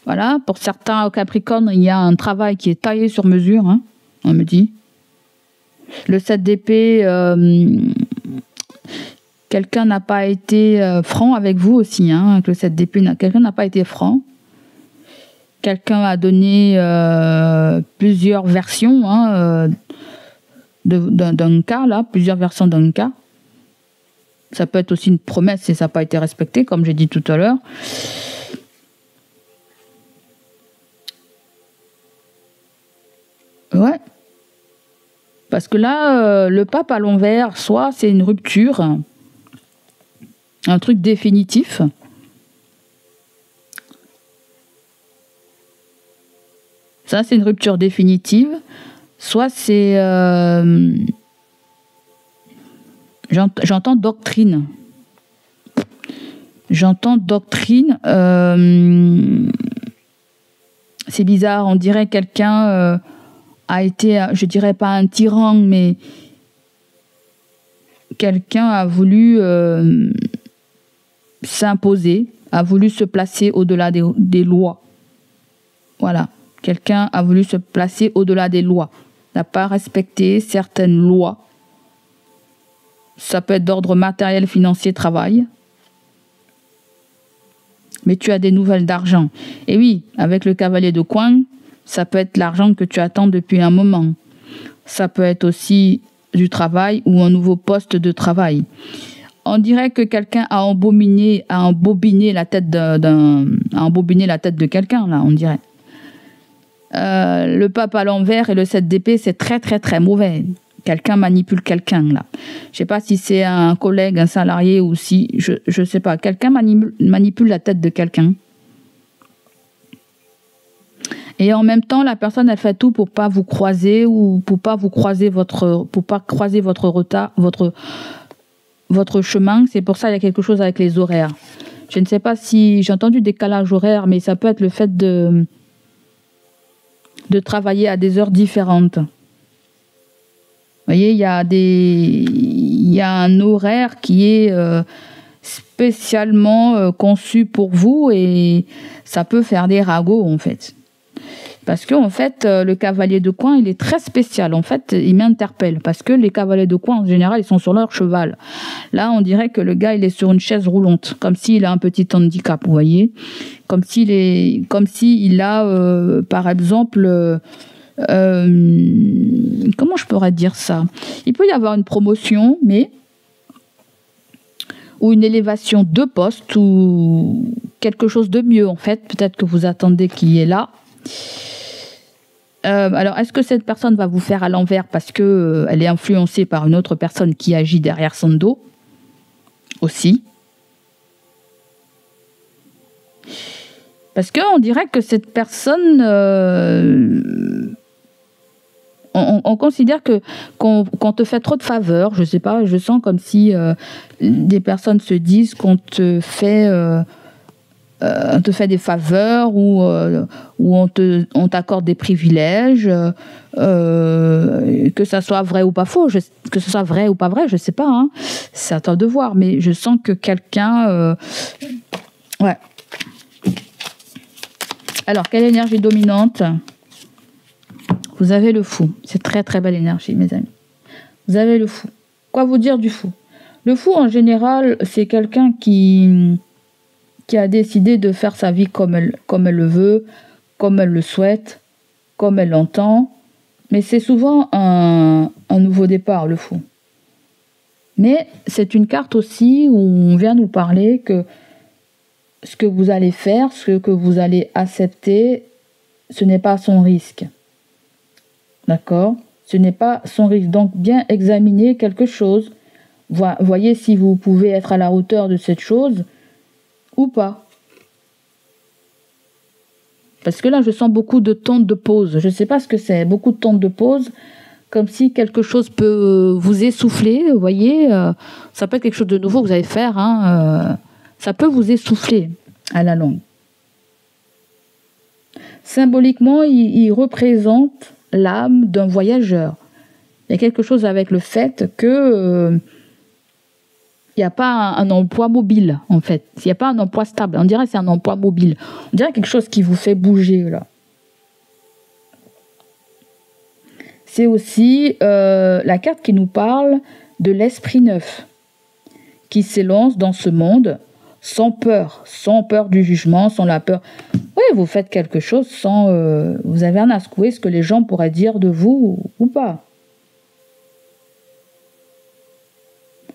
voilà, pour certains Capricornes, il y a un travail qui est taillé sur mesure, hein, on me dit. Le 7 d'épée, quelqu'un n'a pas été franc avec vous aussi, hein, avec le 7 d'épée, quelqu'un n'a pas été franc. Quelqu'un a donné plusieurs versions hein, d'un cas, là, plusieurs versions d'un cas. Ça peut être aussi une promesse et ça n'a pas été respecté, comme j'ai dit tout à l'heure. Ouais. Parce que là, le pape à l'envers, soit c'est une rupture, un truc définitif. Ça, c'est une rupture définitive. Soit c'est... j'entends doctrine. J'entends doctrine. C'est bizarre. On dirait quelqu'un a été, je dirais pas un tyran, mais quelqu'un a voulu s'imposer, a voulu se placer au-delà des lois. Voilà. Quelqu'un a voulu se placer au-delà des lois, n'a pas respecté certaines lois. Ça peut être d'ordre matériel, financier, travail. Mais tu as des nouvelles d'argent. Et oui, avec le cavalier de coin, ça peut être l'argent que tu attends depuis un moment. Ça peut être aussi du travail ou un nouveau poste de travail. On dirait que quelqu'un a embobiné la tête de quelqu'un, là, on dirait. Le pape à l'envers et le 7 d'épée, c'est très très très mauvais. Quelqu'un manipule quelqu'un là. Je sais pas si c'est un collègue, un salarié ou si, je sais pas. Quelqu'un manipule la tête de quelqu'un. Et en même temps, la personne elle fait tout pour pas vous croiser ou pour pas croiser votre retard, votre chemin. C'est pour ça qu'il y a quelque chose avec les horaires. Je ne sais pas si j'ai entendu décalage horaire, mais ça peut être le fait de travailler à des heures différentes. Vous voyez, il y a un horaire qui est spécialement conçu pour vous et ça peut faire des ragots en fait. Parce que en fait, le cavalier de coin, il est très spécial. En fait, il m'interpelle parce que les cavaliers de coin, en général, ils sont sur leur cheval. Là, on dirait que le gars, il est sur une chaise roulante, comme s'il a un petit handicap, vous voyez. Comme s'il a, par exemple, comment je pourrais dire ça? Il peut y avoir une promotion, ou une élévation de poste, ou quelque chose de mieux, en fait. Peut-être que vous attendez qu'il est là. Alors, est-ce que cette personne va vous faire à l'envers parce que elle est influencée par une autre personne qui agit derrière son dos aussi? Parce qu'on dirait que cette personne, on considère qu'on te fait trop de faveurs. Je sais pas, je sens comme si des personnes se disent qu'on te fait des faveurs ou on t'accorde des privilèges, que ça soit vrai ou pas faux, que ce soit vrai ou pas vrai, je sais pas, hein. C'est à toi de voir, mais je sens que quelqu'un... ouais. Alors, quelle énergie dominante? Vous avez le fou. C'est très très belle énergie, mes amis. Vous avez le fou. Quoi vous dire du fou? Le fou, en général, c'est quelqu'un qui a décidé de faire sa vie comme elle le veut, comme elle le souhaite, comme elle l'entend. Mais c'est souvent un nouveau départ, le fou. Mais c'est une carte aussi où on vient nous parler que ce que vous allez faire, ce que vous allez accepter, ce n'est pas son risque. D'accord? Ce n'est pas son risque. Donc, bien examiner quelque chose. Voyez si vous pouvez être à la hauteur de cette chose ou pas. Parce que là, je sens beaucoup de temps de pause. Je ne sais pas ce que c'est. Beaucoup de temps de pause. Comme si quelque chose peut vous essouffler. Vous voyez, ça peut être quelque chose de nouveau que vous allez faire. Ça peut vous essouffler à la longue. Symboliquement, il représente l'âme d'un voyageur. Il y a quelque chose avec le fait que il n'y a pas un emploi mobile, en fait. Il n'y a pas un emploi stable. On dirait que c'est un emploi mobile. On dirait quelque chose qui vous fait bouger, là. C'est aussi la carte qui nous parle de l'esprit neuf, qui s'élance dans ce monde sans peur du jugement, sans la peur. Oui, vous faites quelque chose sans... vous avez rien à secouer ce que les gens pourraient dire de vous ou pas.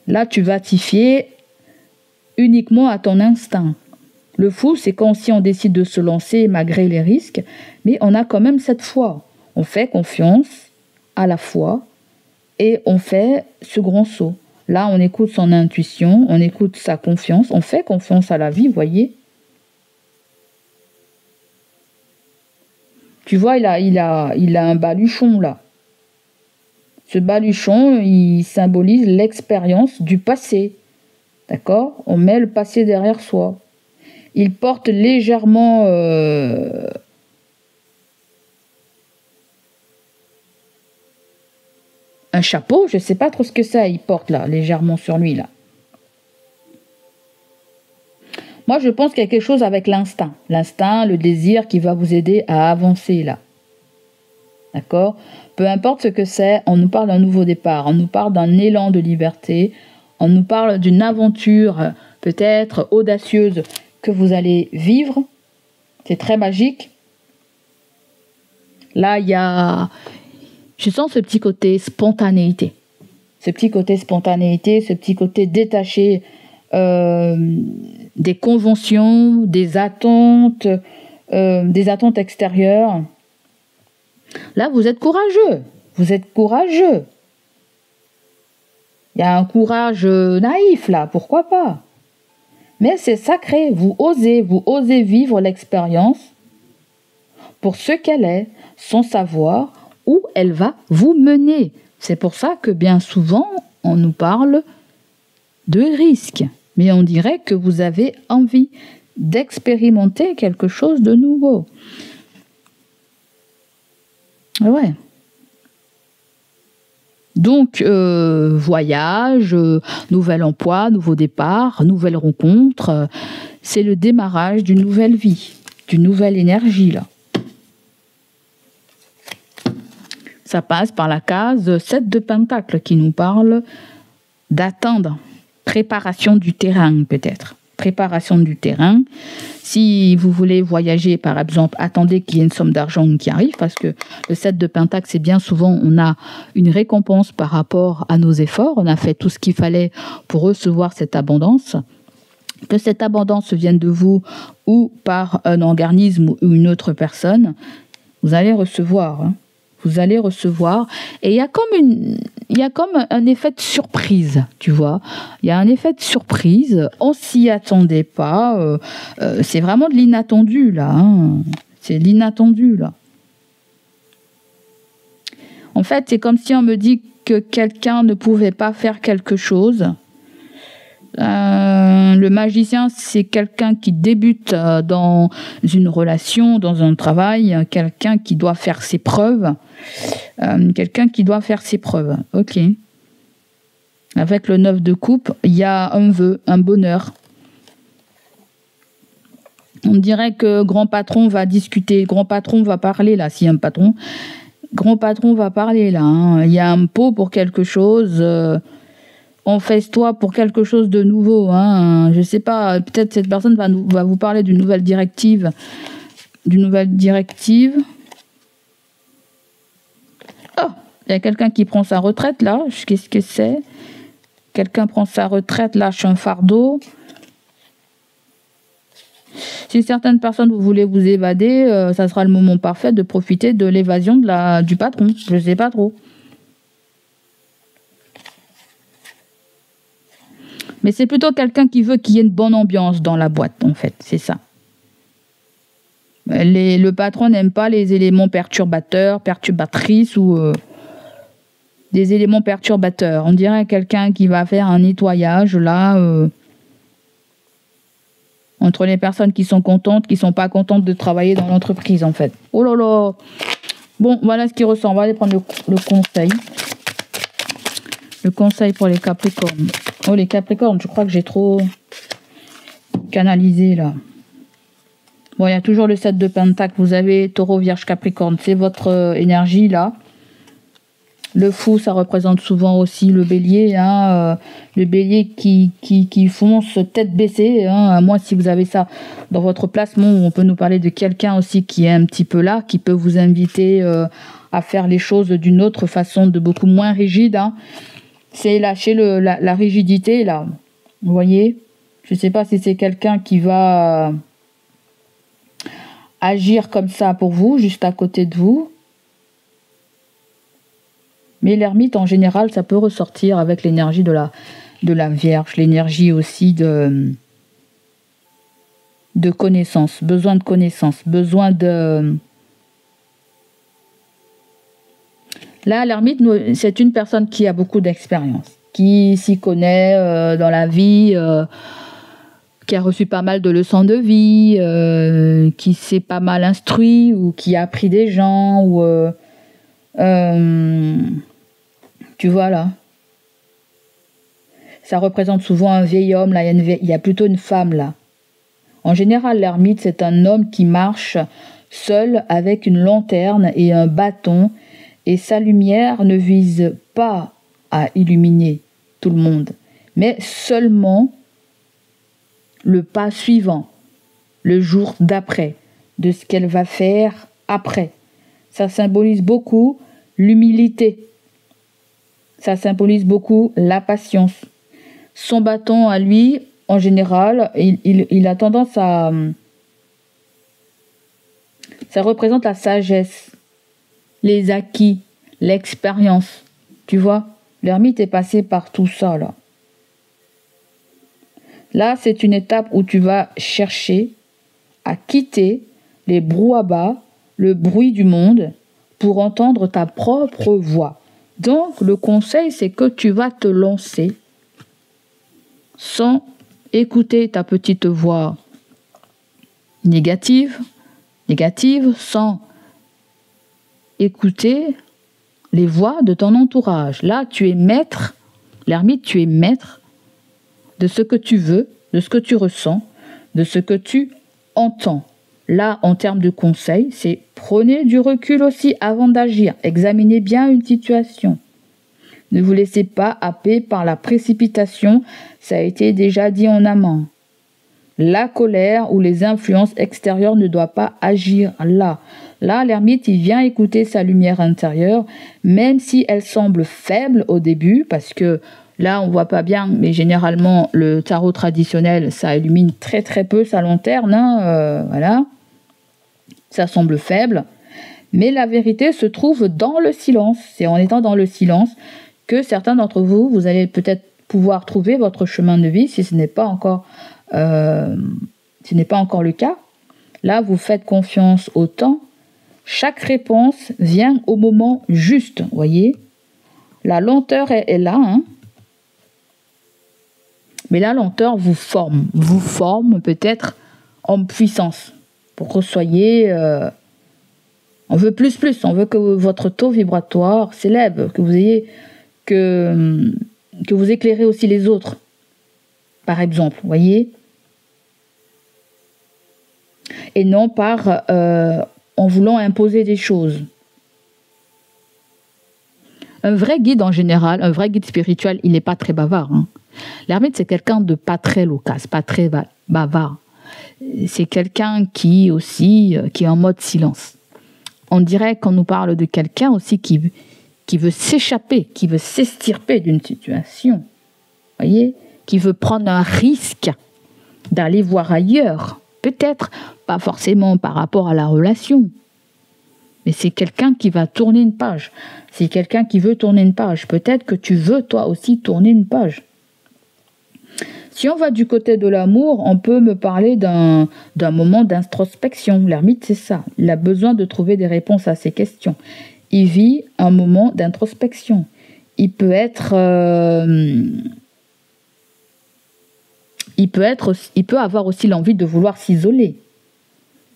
Là, tu vas t'y fier uniquement à ton instinct. Le fou, c'est quand si on décide de se lancer malgré les risques, mais on a quand même cette foi. On fait confiance à la foi et on fait ce grand saut. Là, on écoute son intuition, on écoute sa confiance, on fait confiance à la vie, vous voyez. Tu vois, il a un baluchon là. Ce baluchon, il symbolise l'expérience du passé. D'accord? On met le passé derrière soi. Il porte légèrement un chapeau. Je ne sais pas trop ce que c'est. Il porte là, légèrement sur lui là. Moi, je pense qu'il y a quelque chose avec l'instinct. L'instinct, le désir qui va vous aider à avancer là. D'accord? Peu importe ce que c'est, on nous parle d'un nouveau départ, on nous parle d'un élan de liberté, on nous parle d'une aventure peut-être audacieuse que vous allez vivre. C'est très magique. Là, je sens ce petit côté spontanéité. Ce petit côté spontanéité, ce petit côté détaché des conventions, des attentes extérieures. Là, vous êtes courageux. Vous êtes courageux. Il y a un courage naïf là, pourquoi pas? Mais c'est sacré. Vous osez vivre l'expérience pour ce qu'elle est, sans savoir où elle va vous mener. C'est pour ça que bien souvent, on nous parle de risques. Mais on dirait que vous avez envie d'expérimenter quelque chose de nouveau. Ouais. Donc, voyage, nouvel emploi, nouveau départ, nouvelle rencontre, c'est le démarrage d'une nouvelle vie, d'une nouvelle énergie, là. Ça passe par la case 7 de Pentacle qui nous parle d'attendre, préparation du terrain peut-être. Préparation du terrain. Si vous voulez voyager, par exemple, attendez qu'il y ait une somme d'argent qui arrive, parce que le 7 de Pentacle, c'est bien souvent, on a une récompense par rapport à nos efforts. On a fait tout ce qu'il fallait pour recevoir cette abondance. Que cette abondance vienne de vous ou par un organisme ou une autre personne, vous allez recevoir. Vous allez recevoir. Et il y a comme un effet de surprise, tu vois. Il y a un effet de surprise. On s'y attendait pas. C'est vraiment de l'inattendu, là. C'est de l'inattendu, là. En fait, c'est comme si on me dit que quelqu'un ne pouvait pas faire quelque chose. Le magicien, c'est quelqu'un qui débute dans une relation, dans un travail, quelqu'un qui doit faire ses preuves. Ok. Avec le 9 de coupe, il y a un vœu, un bonheur. On dirait que grand patron va discuter, grand patron va parler là, s'il y a un patron. Grand patron va parler là. Il y a un pot pour quelque chose. On fesse-toi pour quelque chose de nouveau. Je sais pas, peut-être cette personne va vous parler d'une nouvelle directive. d'une nouvelle directive. Oh, il y a quelqu'un qui prend sa retraite là. Qu'est-ce que c'est? Quelqu'un prend sa retraite, lâche un fardeau. Si certaines personnes vous voulez vous évader, ça sera le moment parfait de profiter de l'évasion du patron. Je ne sais pas trop. Mais c'est plutôt quelqu'un qui veut qu'il y ait une bonne ambiance dans la boîte, en fait. C'est ça. Le patron n'aime pas les éléments perturbateurs, perturbatrices ou des éléments perturbateurs. On dirait quelqu'un qui va faire un nettoyage là entre les personnes qui sont contentes, qui sont pas contentes de travailler dans l'entreprise en fait. Oh là là. Bon, voilà ce qui ressort. On va aller prendre le conseil. Le conseil pour les Capricornes. Oh les Capricornes, je crois que j'ai trop canalisé là. Bon, il y a toujours le 7 de Pentacle. Vous avez Taureau, Vierge, Capricorne. C'est votre énergie là. Le fou, ça représente souvent aussi le bélier. Hein, le bélier qui fonce tête baissée. Hein, moi, si vous avez ça dans votre placement, on peut nous parler de quelqu'un aussi qui est un petit peu là, qui peut vous inviter à faire les choses d'une autre façon, de beaucoup moins rigide. Hein. C'est lâcher la rigidité là. Vous voyez? Je ne sais pas si c'est quelqu'un qui va agir comme ça pour vous, juste à côté de vous. Mais l'ermite, en général, ça peut ressortir avec l'énergie de la Vierge, l'énergie aussi de connaissance, besoin de connaissance, besoin de... Là, l'ermite, c'est une personne qui a beaucoup d'expérience, qui s'y connaît dans la vie, qui a reçu pas mal de leçons de vie, qui s'est pas mal instruit ou qui a appris des gens ou... tu vois là, ça représente souvent un vieil homme, là il y a plutôt une femme là. En général, l'ermite, c'est un homme qui marche seul avec une lanterne et un bâton, et sa lumière ne vise pas à illuminer tout le monde, mais seulement le pas suivant, le jour d'après, de ce qu'elle va faire après. Ça symbolise beaucoup l'humilité. Ça symbolise beaucoup la patience. Son bâton à lui, en général, il a tendance à... Ça représente la sagesse, les acquis, l'expérience. Tu vois, l'ermite est passé par tout ça, là. Là, c'est une étape où tu vas chercher à quitter les brouhabas, le bruit du monde, pour entendre ta propre voix. Donc, le conseil, c'est que tu vas te lancer sans écouter ta petite voix négative, sans écouter les voix de ton entourage. Là, tu es maître, l'ermite, tu es maître de ce que tu veux, de ce que tu ressens, de ce que tu entends. Là, en termes de conseils, c'est prenez du recul aussi avant d'agir. Examinez bien une situation. Ne vous laissez pas happer par la précipitation. Ça a été déjà dit en amont. La colère ou les influences extérieures ne doivent pas agir là. Là, l'ermite, il vient écouter sa lumière intérieure, même si elle semble faible au début, parce que là, on voit pas bien, mais généralement, le tarot traditionnel, ça illumine très très peu sa lanterne. Hein, voilà. Ça semble faible, mais la vérité se trouve dans le silence. C'est en étant dans le silence que certains d'entre vous, vous allez peut-être pouvoir trouver votre chemin de vie si ce n'est pas encore le cas. Là, vous faites confiance au temps. Chaque réponse vient au moment juste, voyez. La lenteur est là, hein. Mais la lenteur vous forme peut-être en puissance. Pour que vous soyez... on veut plus, on veut que votre taux vibratoire s'élève, que vous ayez... que vous éclairez aussi les autres, par exemple, voyez. Et non par... en voulant imposer des choses. Un vrai guide en général, un vrai guide spirituel, il n'est pas très bavard. Hein. L'ermite, c'est quelqu'un de pas très loquace, pas très bavard. c'est quelqu'un qui aussi qui est en mode silence. On dirait qu'on nous parle de quelqu'un aussi qui veut s'échapper, qui veut s'extirper d'une situation. Voyez, qui veut prendre un risque d'aller voir ailleurs. Peut-être pas forcément par rapport à la relation, mais c'est quelqu'un qui va tourner une page. C'est quelqu'un qui veut tourner une page. Peut-être que tu veux toi aussi tourner une page. Si on va du côté de l'amour, on peut me parler d'un moment d'introspection. L'ermite, c'est ça. Il a besoin de trouver des réponses à ses questions. Il vit un moment d'introspection. Il peut avoir aussi l'envie de vouloir s'isoler,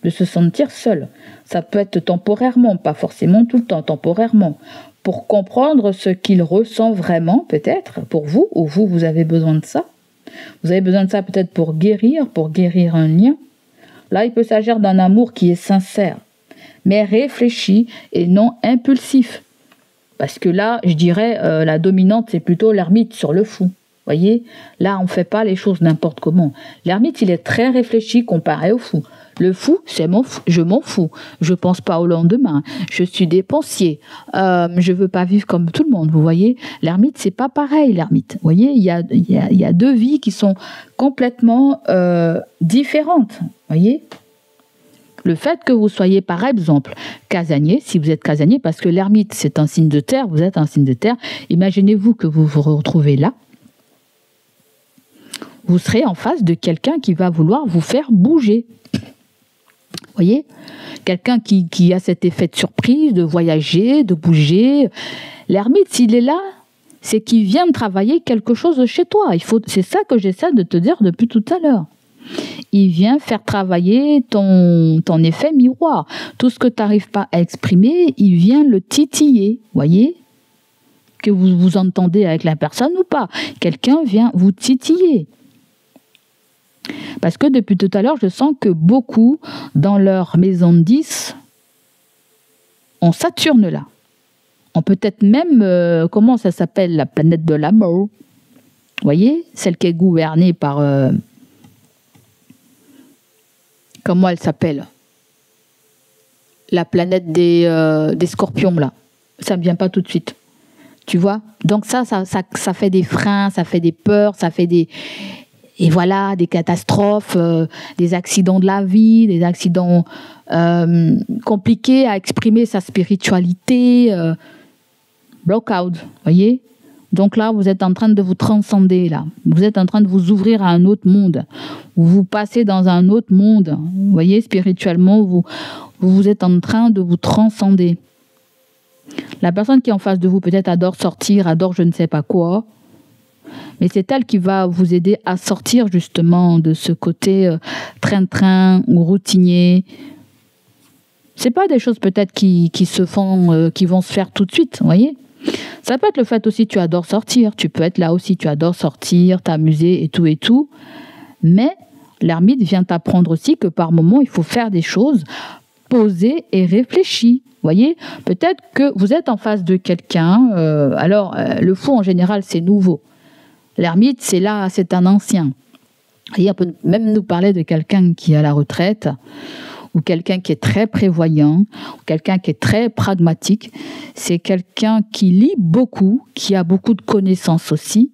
de se sentir seul. Ça peut être temporairement, pas forcément tout le temps, temporairement, pour comprendre ce qu'il ressent vraiment, peut-être, pour vous, ou vous avez besoin de ça. Vous avez besoin de ça peut-être pour guérir un lien. Là, il peut s'agir d'un amour qui est sincère, mais réfléchi et non impulsif. Parce que là, je dirais, la dominante, c'est plutôt l'ermite sur le fou. Voyez, là, on ne fait pas les choses n'importe comment. L'ermite, il est très réfléchi comparé au fou. Le fou, c'est je m'en fous. Je ne pense pas au lendemain. Je suis dépensier. Je ne veux pas vivre comme tout le monde. Vous voyez, l'ermite, c'est pas pareil, l'ermite. Vous voyez, il y a deux vies qui sont complètement différentes. Vous voyez, le fait que vous soyez, par exemple, casanier, si vous êtes casanier, parce que l'ermite, c'est un signe de terre, vous êtes un signe de terre, imaginez-vous que vous vous retrouvez là. Vous serez en face de quelqu'un qui va vouloir vous faire bouger. Vous voyez, quelqu'un qui a cet effet de surprise, de voyager, de bouger. L'ermite, s'il est là, c'est qu'il vient de travailler quelque chose de chez toi. C'est ça que j'essaie de te dire depuis tout à l'heure. Il vient faire travailler ton effet miroir. Tout ce que tu n'arrives pas à exprimer, il vient le titiller. Vous voyez, que vous vous entendez avec la personne ou pas. Quelqu'un vient vous titiller. Parce que depuis tout à l'heure, je sens que beaucoup, dans leur maison de 10, ont Saturne là. On peut-être même, comment ça s'appelle, la planète de l'amour. Vous voyez, celle qui est gouvernée par... comment elle s'appelle? La planète des scorpions là. Ça ne me vient pas tout de suite. Tu vois? Donc ça fait des freins, ça fait des peurs, ça fait des... Et voilà, des catastrophes, des accidents de la vie, des accidents compliqués à exprimer sa spiritualité. Block-out, voyez? Donc là, vous êtes en train de vous transcender, là. Vous êtes en train de vous ouvrir à un autre monde. Vous passez dans un autre monde. Vous voyez, spirituellement, vous êtes en train de vous transcender. La personne qui est en face de vous, peut-être, adore sortir, adore je ne sais pas quoi. Mais c'est elle qui va vous aider à sortir justement de ce côté train-train ou routinier. C'est pas des choses peut-être qui se font, qui vont se faire tout de suite, vous voyez. Ça peut être le fait aussi tu adores sortir, tu peux être là aussi, tu adores sortir, t'amuser et tout. Mais l'ermite vient t'apprendre aussi que par moment, il faut faire des choses posées et réfléchies. Vous voyez, peut-être que vous êtes en face de quelqu'un. Le fou en général, c'est nouveau. L'ermite, c'est un ancien. Et on peut même nous parler de quelqu'un qui est à la retraite, ou quelqu'un qui est très prévoyant, ou quelqu'un qui est très pragmatique. C'est quelqu'un qui lit beaucoup, qui a beaucoup de connaissances aussi,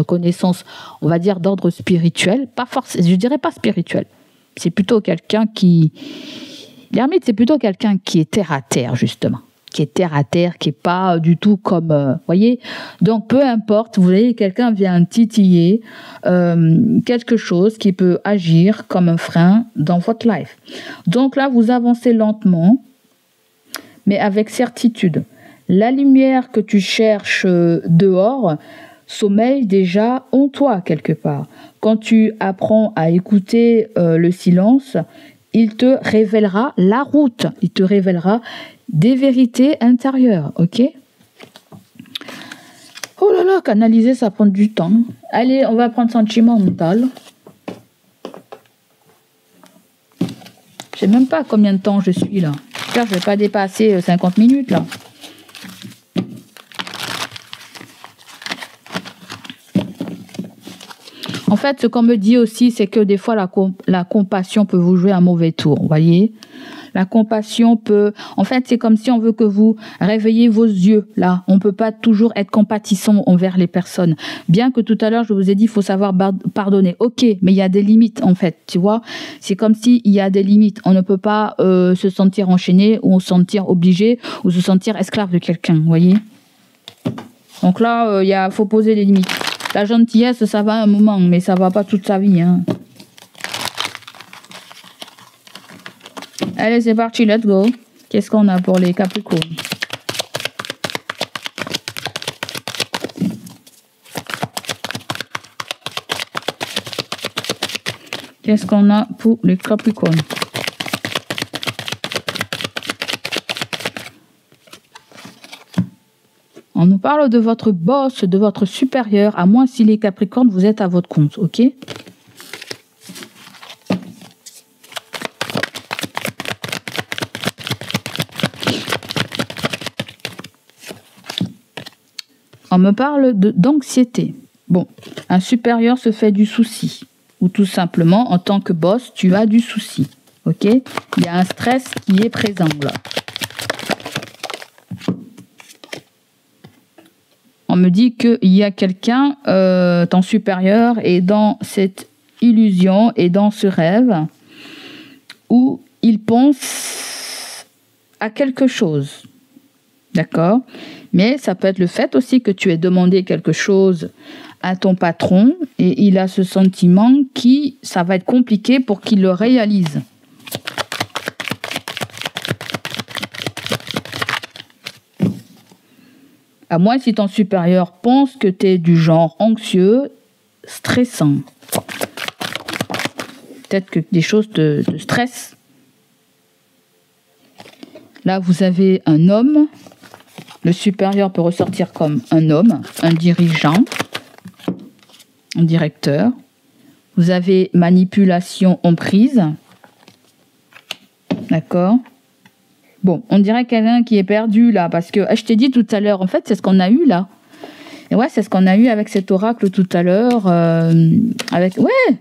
connaissances, on va dire, d'ordre spirituel, pas forcément, je dirais pas spirituel. C'est plutôt quelqu'un qui... L'ermite, c'est plutôt quelqu'un qui est terre à terre, justement. Qui est terre à terre, qui n'est pas du tout comme... voyez. Donc, peu importe, vous voyez, quelqu'un vient titiller quelque chose qui peut agir comme un frein dans votre life. Donc là, vous avancez lentement, mais avec certitude. La lumière que tu cherches dehors sommeille déjà en toi, quelque part. Quand tu apprends à écouter le silence, il te révélera la route, il te révélera des vérités intérieures, ok? Oh là là, canaliser, ça prend du temps. Allez, on va prendre sentimental. Je sais même pas combien de temps je suis là. J'espère que je vais pas dépasser 50 minutes là. En fait, ce qu'on me dit aussi, c'est que des fois, la compassion peut vous jouer un mauvais tour, vous voyez. La compassion peut... En fait, c'est comme si on veut que vous réveillez vos yeux, là. On ne peut pas toujours être compatissant envers les personnes. Bien que tout à l'heure, je vous ai dit, il faut savoir pardonner. Ok, mais il y a des limites, en fait, tu vois. C'est comme s'il y a des limites. On ne peut pas se sentir enchaîné ou se sentir obligé ou se sentir esclave de quelqu'un, vous voyez. Donc là, il faut poser les limites. La gentillesse, ça va un moment, mais ça ne va pas toute sa vie, hein. Allez, c'est parti, let's go. Qu'est-ce qu'on a pour les Capricornes? Qu'est-ce qu'on a pour les Capricornes? On nous parle de votre boss, de votre supérieur, à moins si les Capricornes, vous êtes à votre compte, ok? On me parle d'anxiété. Bon, un supérieur se fait du souci. Ou tout simplement, en tant que boss, tu as du souci. Ok? Il y a un stress qui est présent là. On me dit qu'il y a quelqu'un, ton supérieur, est dans cette illusion et dans ce rêve où il pense à quelque chose. D'accord? Mais ça peut être le fait aussi que tu aies demandé quelque chose à ton patron et il a ce sentiment ça va être compliqué pour qu'il le réalise. À moins si ton supérieur pense que tu es du genre anxieux, stressant. Peut-être que des choses te stressent. Là, vous avez un homme. Le supérieur peut ressortir comme un homme, un dirigeant, un directeur. Vous avez manipulation emprise. D'accord? Bon, on dirait quelqu'un qui est perdu là, parce que je t'ai dit tout à l'heure, en fait, c'est ce qu'on a eu là. Et ouais, c'est ce qu'on a eu avec cet oracle tout à l'heure. Ouais!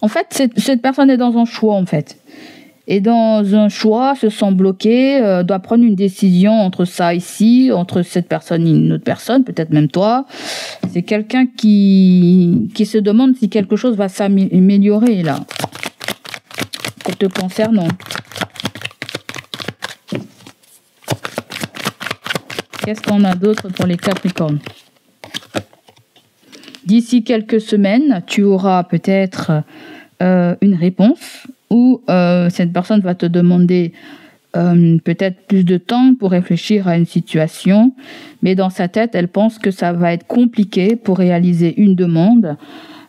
En fait, cette personne est dans un choix, en fait. Et dans un choix, se sent bloqué, doit prendre une décision entre ça ici, entre cette personne et une autre personne, peut-être même toi. C'est quelqu'un qui se demande si quelque chose va s'améliorer là, te concernant. Qu'est-ce qu'on a d'autre pour les Capricornes? D'ici quelques semaines, tu auras peut-être une réponse où cette personne va te demander peut-être plus de temps pour réfléchir à une situation, mais dans sa tête, elle pense que ça va être compliqué pour réaliser une demande.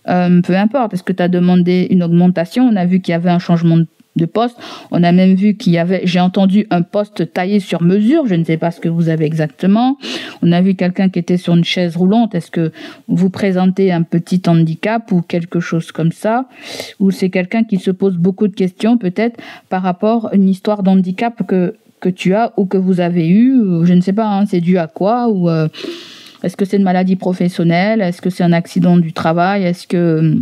Peu importe, est-ce que tu as demandé une augmentation? On a vu qu'il y avait un changement de poste. On a même vu qu'il y avait, j'ai entendu un poste taillé sur mesure. Je ne sais pas ce que vous avez exactement. On a vu quelqu'un qui était sur une chaise roulante. Est-ce que vous présentez un petit handicap ou quelque chose comme ça? Ou c'est quelqu'un qui se pose beaucoup de questions peut-être par rapport à une histoire d'handicap que tu as ou que vous avez eu? Je ne sais pas, hein, c'est dû à quoi? Ou est-ce que c'est une maladie professionnelle? Est-ce que c'est un accident du travail? Est-ce que...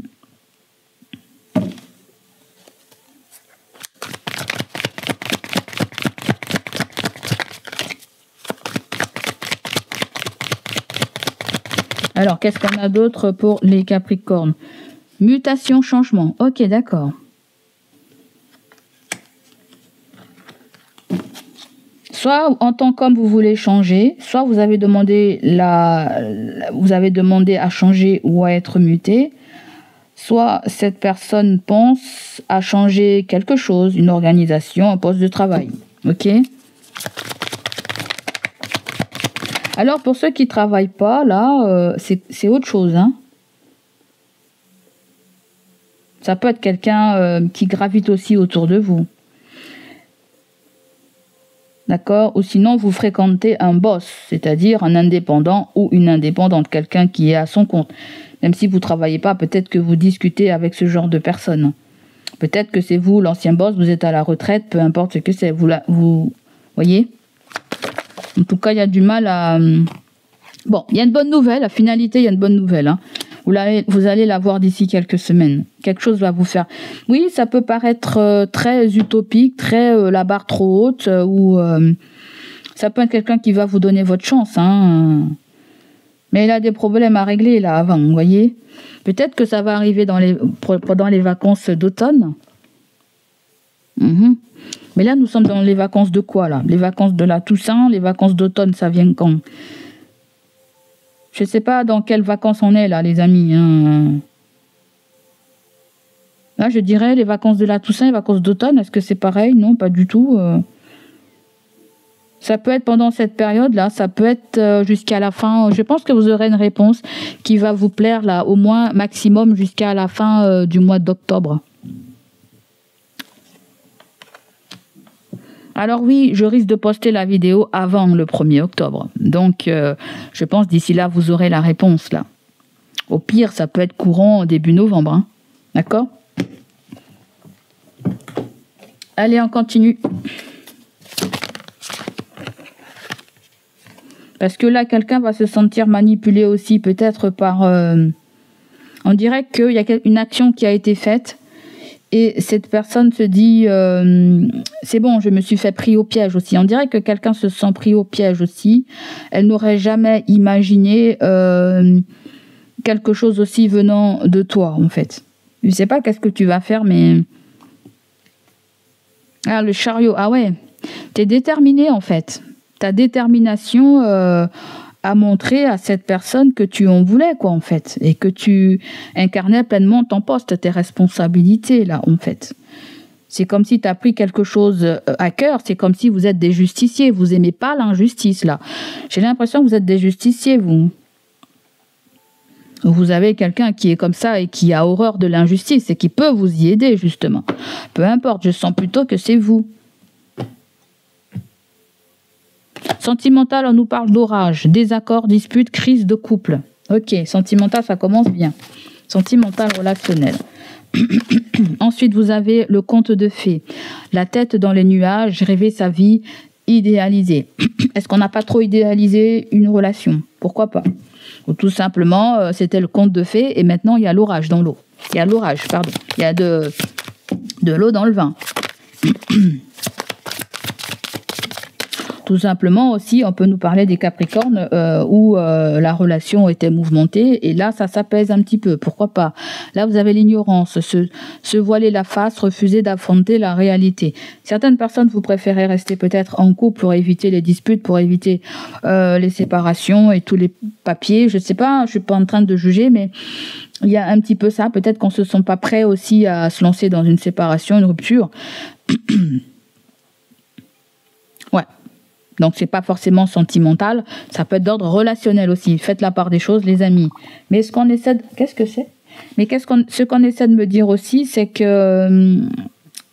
Alors, qu'est-ce qu'on a d'autre pour les Capricornes? Mutation, changement. Ok, d'accord. Soit en tant qu'homme, vous voulez changer, soit vous avez demandé à changer ou à être muté, soit cette personne pense à changer quelque chose, une organisation, un poste de travail. Ok? Alors, pour ceux qui ne travaillent pas, là, c'est autre chose. Hein. Ça peut être quelqu'un qui gravite aussi autour de vous. D'accord? Ou sinon, vous fréquentez un boss, c'est-à-dire un indépendant ou une indépendante, quelqu'un qui est à son compte. Même si vous ne travaillez pas, peut-être que vous discutez avec ce genre de personne. Peut-être que c'est vous, l'ancien boss, vous êtes à la retraite, peu importe ce que c'est. Vous voyez? En tout cas, il y a du mal Bon, il y a une bonne nouvelle, la finalité, il y a une bonne nouvelle. Hein. Vous allez la voir d'ici quelques semaines. Quelque chose va vous faire... Oui, ça peut paraître très utopique, très la barre trop haute, ou ça peut être quelqu'un qui va vous donner votre chance. Hein. Mais il a des problèmes à régler là avant, vous voyez. Peut-être que ça va arriver pendant les vacances d'automne. Mais là, nous sommes dans les vacances de quoi, là? Les vacances de la Toussaint, les vacances d'automne, ça vient quand? Je ne sais pas dans quelles vacances on est, là, les amis. Hein. Là, je dirais les vacances de la Toussaint, les vacances d'automne, est-ce que c'est pareil? Non, pas du tout. Ça peut être pendant cette période-là, ça peut être jusqu'à la fin. Je pense que vous aurez une réponse qui va vous plaire, là, au moins maximum jusqu'à la fin du mois d'octobre. Alors oui, je risque de poster la vidéo avant le 1er octobre. Donc, je pense d'ici là, vous aurez la réponse, là. Au pire, ça peut être courant début novembre. Hein. D'accord? Allez, on continue. Parce que là, quelqu'un va se sentir manipulé aussi, peut-être par... on dirait qu'il y a une action qui a été faite. Et cette personne se dit, c'est bon, je me suis fait pris au piège aussi. On dirait que quelqu'un se sent pris au piège aussi. Elle n'aurait jamais imaginé quelque chose aussi venant de toi, en fait. Je ne sais pas qu'est-ce que tu vas faire, mais... Ah, le chariot, ah ouais. Tu es déterminé, en fait. Ta détermination à montrer à cette personne que tu en voulais, quoi, en fait. Et que tu incarnais pleinement ton poste, tes responsabilités, là, en fait. C'est comme si tu as pris quelque chose à cœur. C'est comme si vous êtes des justiciers. Vous n'aimez pas l'injustice, là. J'ai l'impression que vous êtes des justiciers, vous. Vous avez quelqu'un qui est comme ça et qui a horreur de l'injustice et qui peut vous y aider, justement. Peu importe, je sens plutôt que c'est vous. Sentimental, on nous parle d'orage, désaccord, dispute, crise de couple. Ok, sentimental, ça commence bien. Sentimental, relationnel. Ensuite, vous avez le conte de fées. La tête dans les nuages, rêver sa vie idéalisée. Est-ce qu'on n'a pas trop idéalisé une relation? Pourquoi pas? Ou tout simplement, c'était le conte de fées et maintenant, il y a l'orage dans l'eau. Il y a l'orage, pardon. Il y a de l'eau dans le vin. Tout simplement aussi, on peut nous parler des Capricornes où la relation était mouvementée et là, ça s'apaise un petit peu. Pourquoi pas? Là, vous avez l'ignorance, se voiler la face, refuser d'affronter la réalité. Certaines personnes, vous préférez rester peut-être en couple pour éviter les disputes, pour éviter les séparations et tous les papiers. Je ne sais pas, je ne suis pas en train de juger, mais il y a un petit peu ça. Peut-être qu'on ne se sent pas prêt aussi à se lancer dans une séparation, une rupture. Ouais. Donc, c'est pas forcément sentimental. Ça peut être d'ordre relationnel aussi. Faites la part des choses, les amis. Mais ce qu'on essaie de... Qu'est-ce que c'est? Mais ce qu'on essaie de me dire aussi, c'est que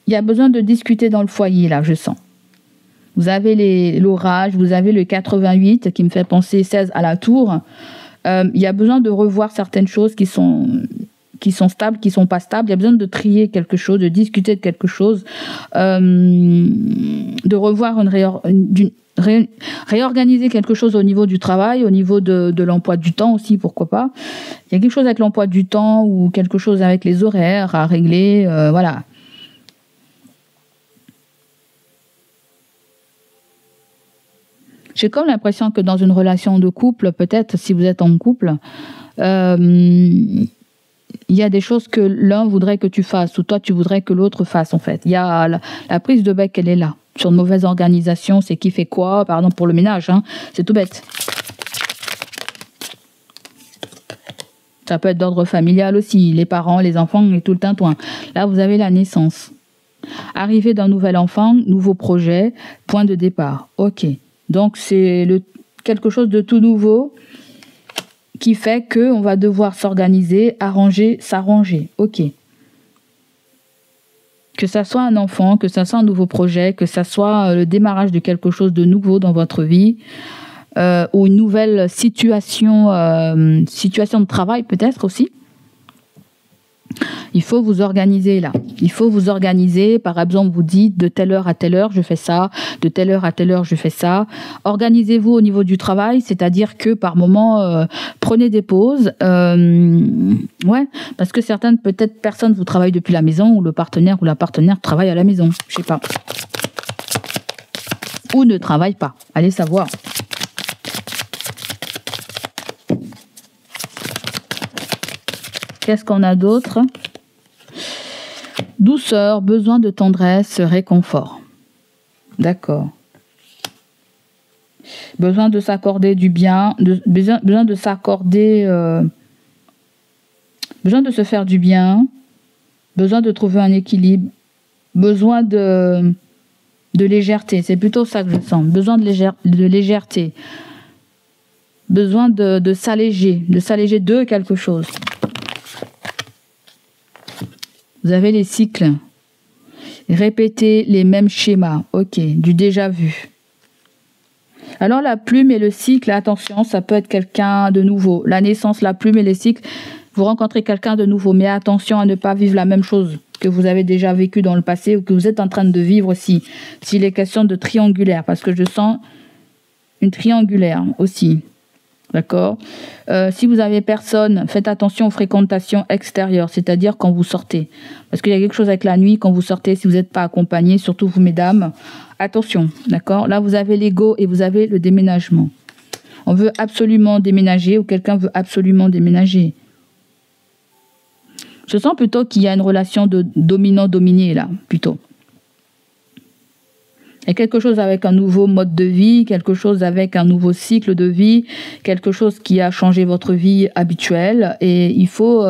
il y a besoin de discuter dans le foyer, là, je sens. Vous avez l'orage, vous avez le 88 qui me fait penser 16 à la tour. Il y a besoin de revoir certaines choses qui sont stables, qui sont pas stables. Il y a besoin de trier quelque chose, de discuter de quelque chose, de revoir réorganiser quelque chose au niveau du travail, au niveau de l'emploi du temps aussi, pourquoi pas. Il y a quelque chose avec l'emploi du temps ou quelque chose avec les horaires à régler, voilà. J'ai comme l'impression que dans une relation de couple, peut-être si vous êtes en couple, il y a des choses que l'un voudrait que tu fasses ou toi tu voudrais que l'autre fasse en fait. Il y a la prise de bec, elle est là. Sur une mauvaise organisation, c'est qui fait quoi, par exemple pour le ménage, hein, c'est tout bête. Ça peut être d'ordre familial aussi, les parents, les enfants et tout le tintouin. Là, vous avez la naissance. Arrivée d'un nouvel enfant, nouveau projet, point de départ. Ok. Donc, c'est quelque chose de tout nouveau qui fait qu'on va devoir s'organiser, arranger, s'arranger. Ok. Que ça soit un enfant, que ça soit un nouveau projet, que ça soit le démarrage de quelque chose de nouveau dans votre vie, ou une nouvelle situation de travail peut-être aussi. Il faut vous organiser là. Il faut vous organiser. Par exemple, vous dites de telle heure à telle heure, je fais ça. De telle heure à telle heure, je fais ça. Organisez-vous au niveau du travail, c'est-à-dire que par moment, prenez des pauses. Ouais, parce que certaines, peut-être, personnes, vous travaillez depuis la maison ou le partenaire ou la partenaire travaille à la maison. Je sais pas. Ou ne travaille pas. Allez savoir. Qu'est-ce qu'on a d'autre? Douceur, besoin de tendresse, réconfort. D'accord. Besoin de s'accorder du bien, besoin de s'accorder, besoin de se faire du bien, besoin de trouver un équilibre, besoin de légèreté. C'est plutôt ça que je sens. Besoin de légèreté. Besoin de s'alléger de quelque chose. Vous avez les cycles. Répétez les mêmes schémas. Ok, du déjà vu. Alors la plume et le cycle, attention, ça peut être quelqu'un de nouveau. La naissance, la plume et les cycles, vous rencontrez quelqu'un de nouveau. Mais attention à ne pas vivre la même chose que vous avez déjà vécu dans le passé ou que vous êtes en train de vivre aussi. S'il est question de triangulaire, parce que je sens une triangulaire aussi. D'accord. Si vous avez personne, faites attention aux fréquentations extérieures, c'est-à-dire quand vous sortez. Parce qu'il y a quelque chose avec la nuit, quand vous sortez, si vous n'êtes pas accompagné, surtout vous, mesdames, attention. D'accord. Là, vous avez l'ego et vous avez le déménagement. On veut absolument déménager ou quelqu'un veut absolument déménager. Je sens plutôt qu'il y a une relation de dominant-dominé, là, plutôt. Et quelque chose avec un nouveau mode de vie, quelque chose avec un nouveau cycle de vie, quelque chose qui a changé votre vie habituelle. Et il faut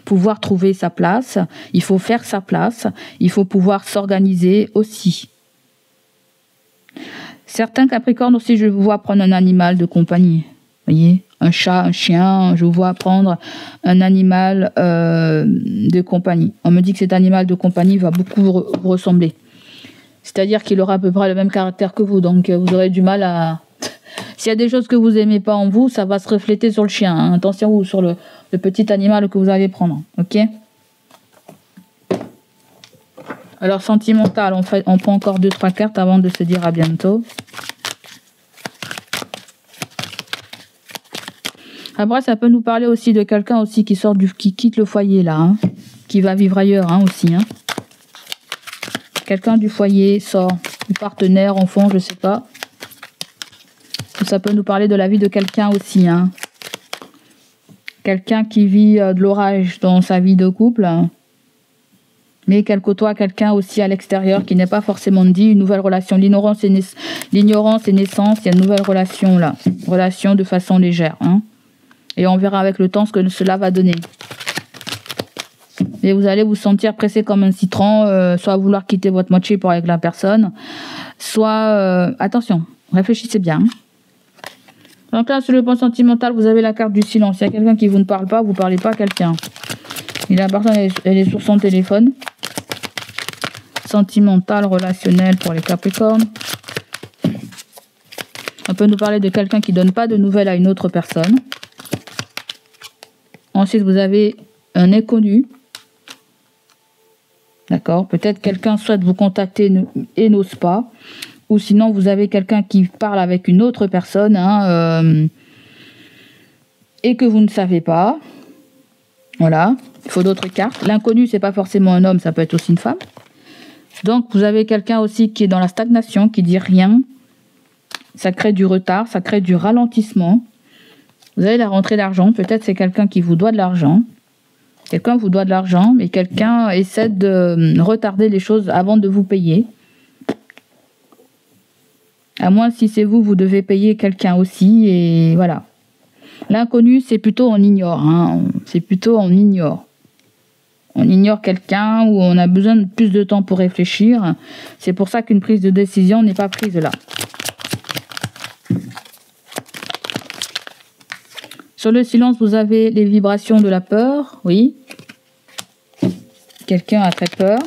pouvoir trouver sa place, il faut faire sa place, il faut pouvoir s'organiser aussi. Certains Capricornes aussi, je vous vois prendre un animal de compagnie. Vous voyez, un chat, un chien, je vous vois prendre un animal de compagnie. On me dit que cet animal de compagnie va beaucoup vous ressembler. C'est-à-dire qu'il aura à peu près le même caractère que vous. Donc, vous aurez du mal à... S'il y a des choses que vous n'aimez pas en vous, ça va se refléter sur le chien. Hein. Attention, ou sur le petit animal que vous allez prendre. OK? Alors, sentimental, on prend encore 2-3 cartes avant de se dire à bientôt. Après, ça peut nous parler aussi de quelqu'un aussi qui quitte le foyer, là. Hein, qui va vivre ailleurs, hein, aussi, hein. Quelqu'un du foyer sort, du partenaire, enfant, je sais pas. Ça peut nous parler de la vie de quelqu'un aussi. Hein. Quelqu'un qui vit de l'orage dans sa vie de couple. Hein. Mais qu'elle côtoie quelqu'un aussi à l'extérieur qui n'est pas forcément dit. Une nouvelle relation. L'ignorance et naissance. Il y a une nouvelle relation là. Relation de façon légère. Hein. Et on verra avec le temps ce que cela va donner. Et vous allez vous sentir pressé comme un citron, soit vouloir quitter votre moitié pour avec la personne, soit... attention, réfléchissez bien. Donc là, sur le plan sentimental, vous avez la carte du silence. Il y a quelqu'un qui vous ne parle pas, vous ne parlez pas à quelqu'un. Et la personne, elle est sur son téléphone. Sentimental, relationnel pour les Capricornes. On peut nous parler de quelqu'un qui ne donne pas de nouvelles à une autre personne. Ensuite, vous avez un inconnu. D'accord. Peut-être quelqu'un souhaite vous contacter et n'ose pas. Ou sinon, vous avez quelqu'un qui parle avec une autre personne hein, et que vous ne savez pas. Voilà. Il faut d'autres cartes. L'inconnu, c'est pas forcément un homme, ça peut être aussi une femme. Donc, vous avez quelqu'un aussi qui est dans la stagnation, qui dit rien. Ça crée du retard, ça crée du ralentissement. Vous avez la rentrée d'argent. Peut-être c'est quelqu'un qui vous doit de l'argent. Quelqu'un vous doit de l'argent, mais quelqu'un essaie de retarder les choses avant de vous payer. À moins si c'est vous, vous devez payer quelqu'un aussi, et voilà. L'inconnu, c'est plutôt on ignore. Hein. C'est plutôt on ignore. On ignore quelqu'un ou on a besoin de plus de temps pour réfléchir. C'est pour ça qu'une prise de décision n'est pas prise là. Sur le silence, vous avez les vibrations de la peur, oui. Quelqu'un a très peur.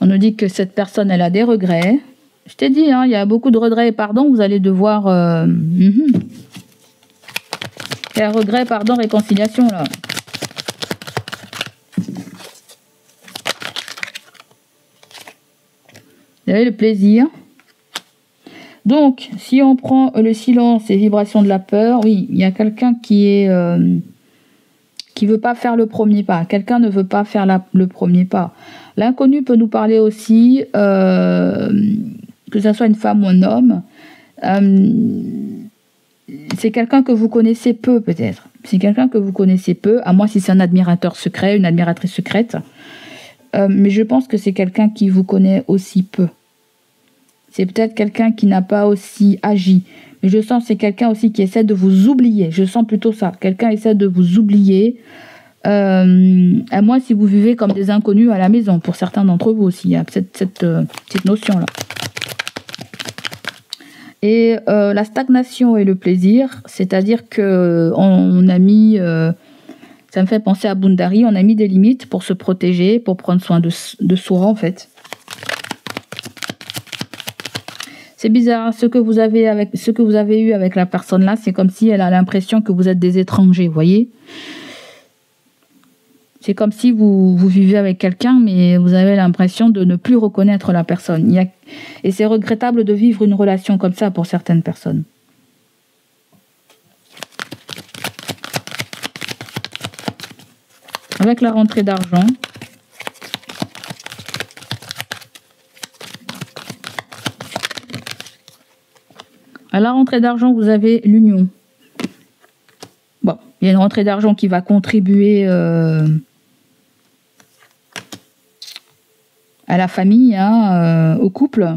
On nous dit que cette personne, elle a des regrets. Je t'ai dit, hein, il y a beaucoup de regrets et pardon, vous allez devoir... Il y a regret, pardon, réconciliation, là. Vous avez le plaisir. Donc, si on prend le silence et vibrations de la peur, oui, il y a quelqu'un qui veut pas faire le premier pas. Quelqu'un ne veut pas faire le premier pas. L'inconnu peut nous parler aussi, que ce soit une femme ou un homme. C'est quelqu'un que vous connaissez peu, peut-être. C'est quelqu'un que vous connaissez peu, à moins si c'est un admirateur secret, une admiratrice secrète. Mais je pense que c'est quelqu'un qui vous connaît aussi peu. C'est peut-être quelqu'un qui n'a pas aussi agi. Mais je sens que c'est quelqu'un aussi qui essaie de vous oublier. Je sens plutôt ça. Quelqu'un essaie de vous oublier. À moins si vous vivez comme des inconnus à la maison. Pour certains d'entre vous aussi. Il y a cette notion-là. Et la stagnation et le plaisir. C'est-à-dire qu'on a mis... ça me fait penser à Bundari. On a mis des limites pour se protéger. Pour prendre soin de soi, en fait. C'est bizarre, ce que vous avez eu avec la personne là, c'est comme si elle a l'impression que vous êtes des étrangers, vous voyez. C'est comme si vous vivez avec quelqu'un, mais vous avez l'impression de ne plus reconnaître la personne. Et c'est regrettable de vivre une relation comme ça pour certaines personnes. Avec la rentrée d'argent. À la rentrée d'argent, vous avez l'union. Bon, il y a une rentrée d'argent qui va contribuer à la famille, au couple.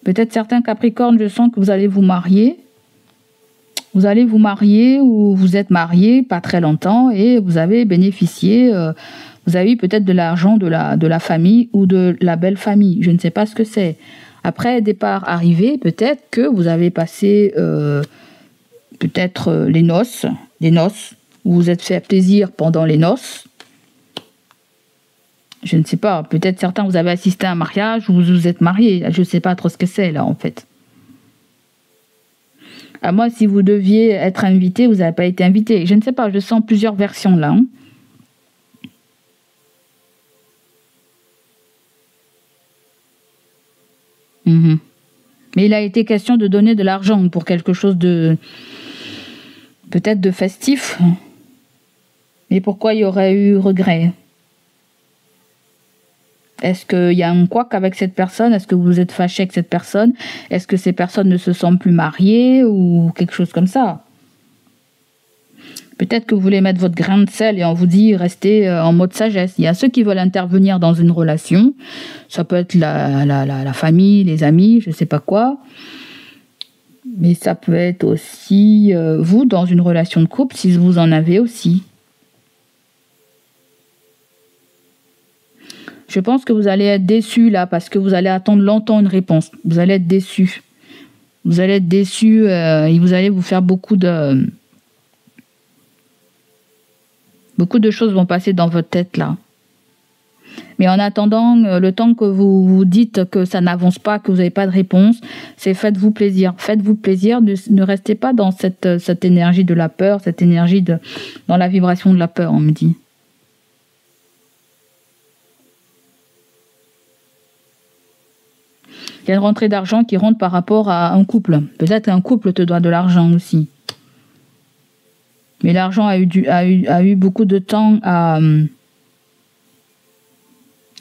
Peut-être certains Capricornes, je sens que vous allez vous marier. Vous allez vous marier ou vous êtes marié pas très longtemps et vous avez bénéficié, vous avez eu peut-être de l'argent de la famille ou de la belle famille. Je ne sais pas ce que c'est. Après départ arrivé, peut-être que vous avez passé peut-être les noces, où vous êtes fait plaisir pendant les noces. Je ne sais pas, peut-être certains vous avez assisté à un mariage ou vous vous êtes mariés. Je ne sais pas trop ce que c'est là en fait. À moi, si vous deviez être invité, vous n'avez pas été invité. Je ne sais pas, je sens plusieurs versions là. Mais il a été question de donner de l'argent pour quelque chose de peut-être de festif. Mais pourquoi il y aurait eu regret? Est-ce qu'il y a un couac avec cette personne? Est-ce que vous êtes fâché avec cette personne? Est-ce que ces personnes ne se sentent plus mariées ou quelque chose comme ça? Peut-être que vous voulez mettre votre grain de sel et on vous dit restez en mode sagesse. Il y a ceux qui veulent intervenir dans une relation. Ça peut être la famille, les amis, je ne sais pas quoi. Mais ça peut être aussi vous dans une relation de couple si vous en avez aussi. Je pense que vous allez être déçus là parce que vous allez attendre longtemps une réponse. Vous allez être déçus. Vous allez être déçus et vous allez vous faire beaucoup de choses vont passer dans votre tête là. Mais en attendant, le temps que vous vous dites que ça n'avance pas, que vous n'avez pas de réponse, c'est faites-vous plaisir. Faites-vous plaisir, ne restez pas dans cette énergie de la peur, cette énergie dans la vibration de la peur, on me dit. Il y a une rentrée d'argent qui rentre par rapport à un couple. Peut-être un couple te doit de l'argent aussi. Mais l'argent a eu beaucoup de temps à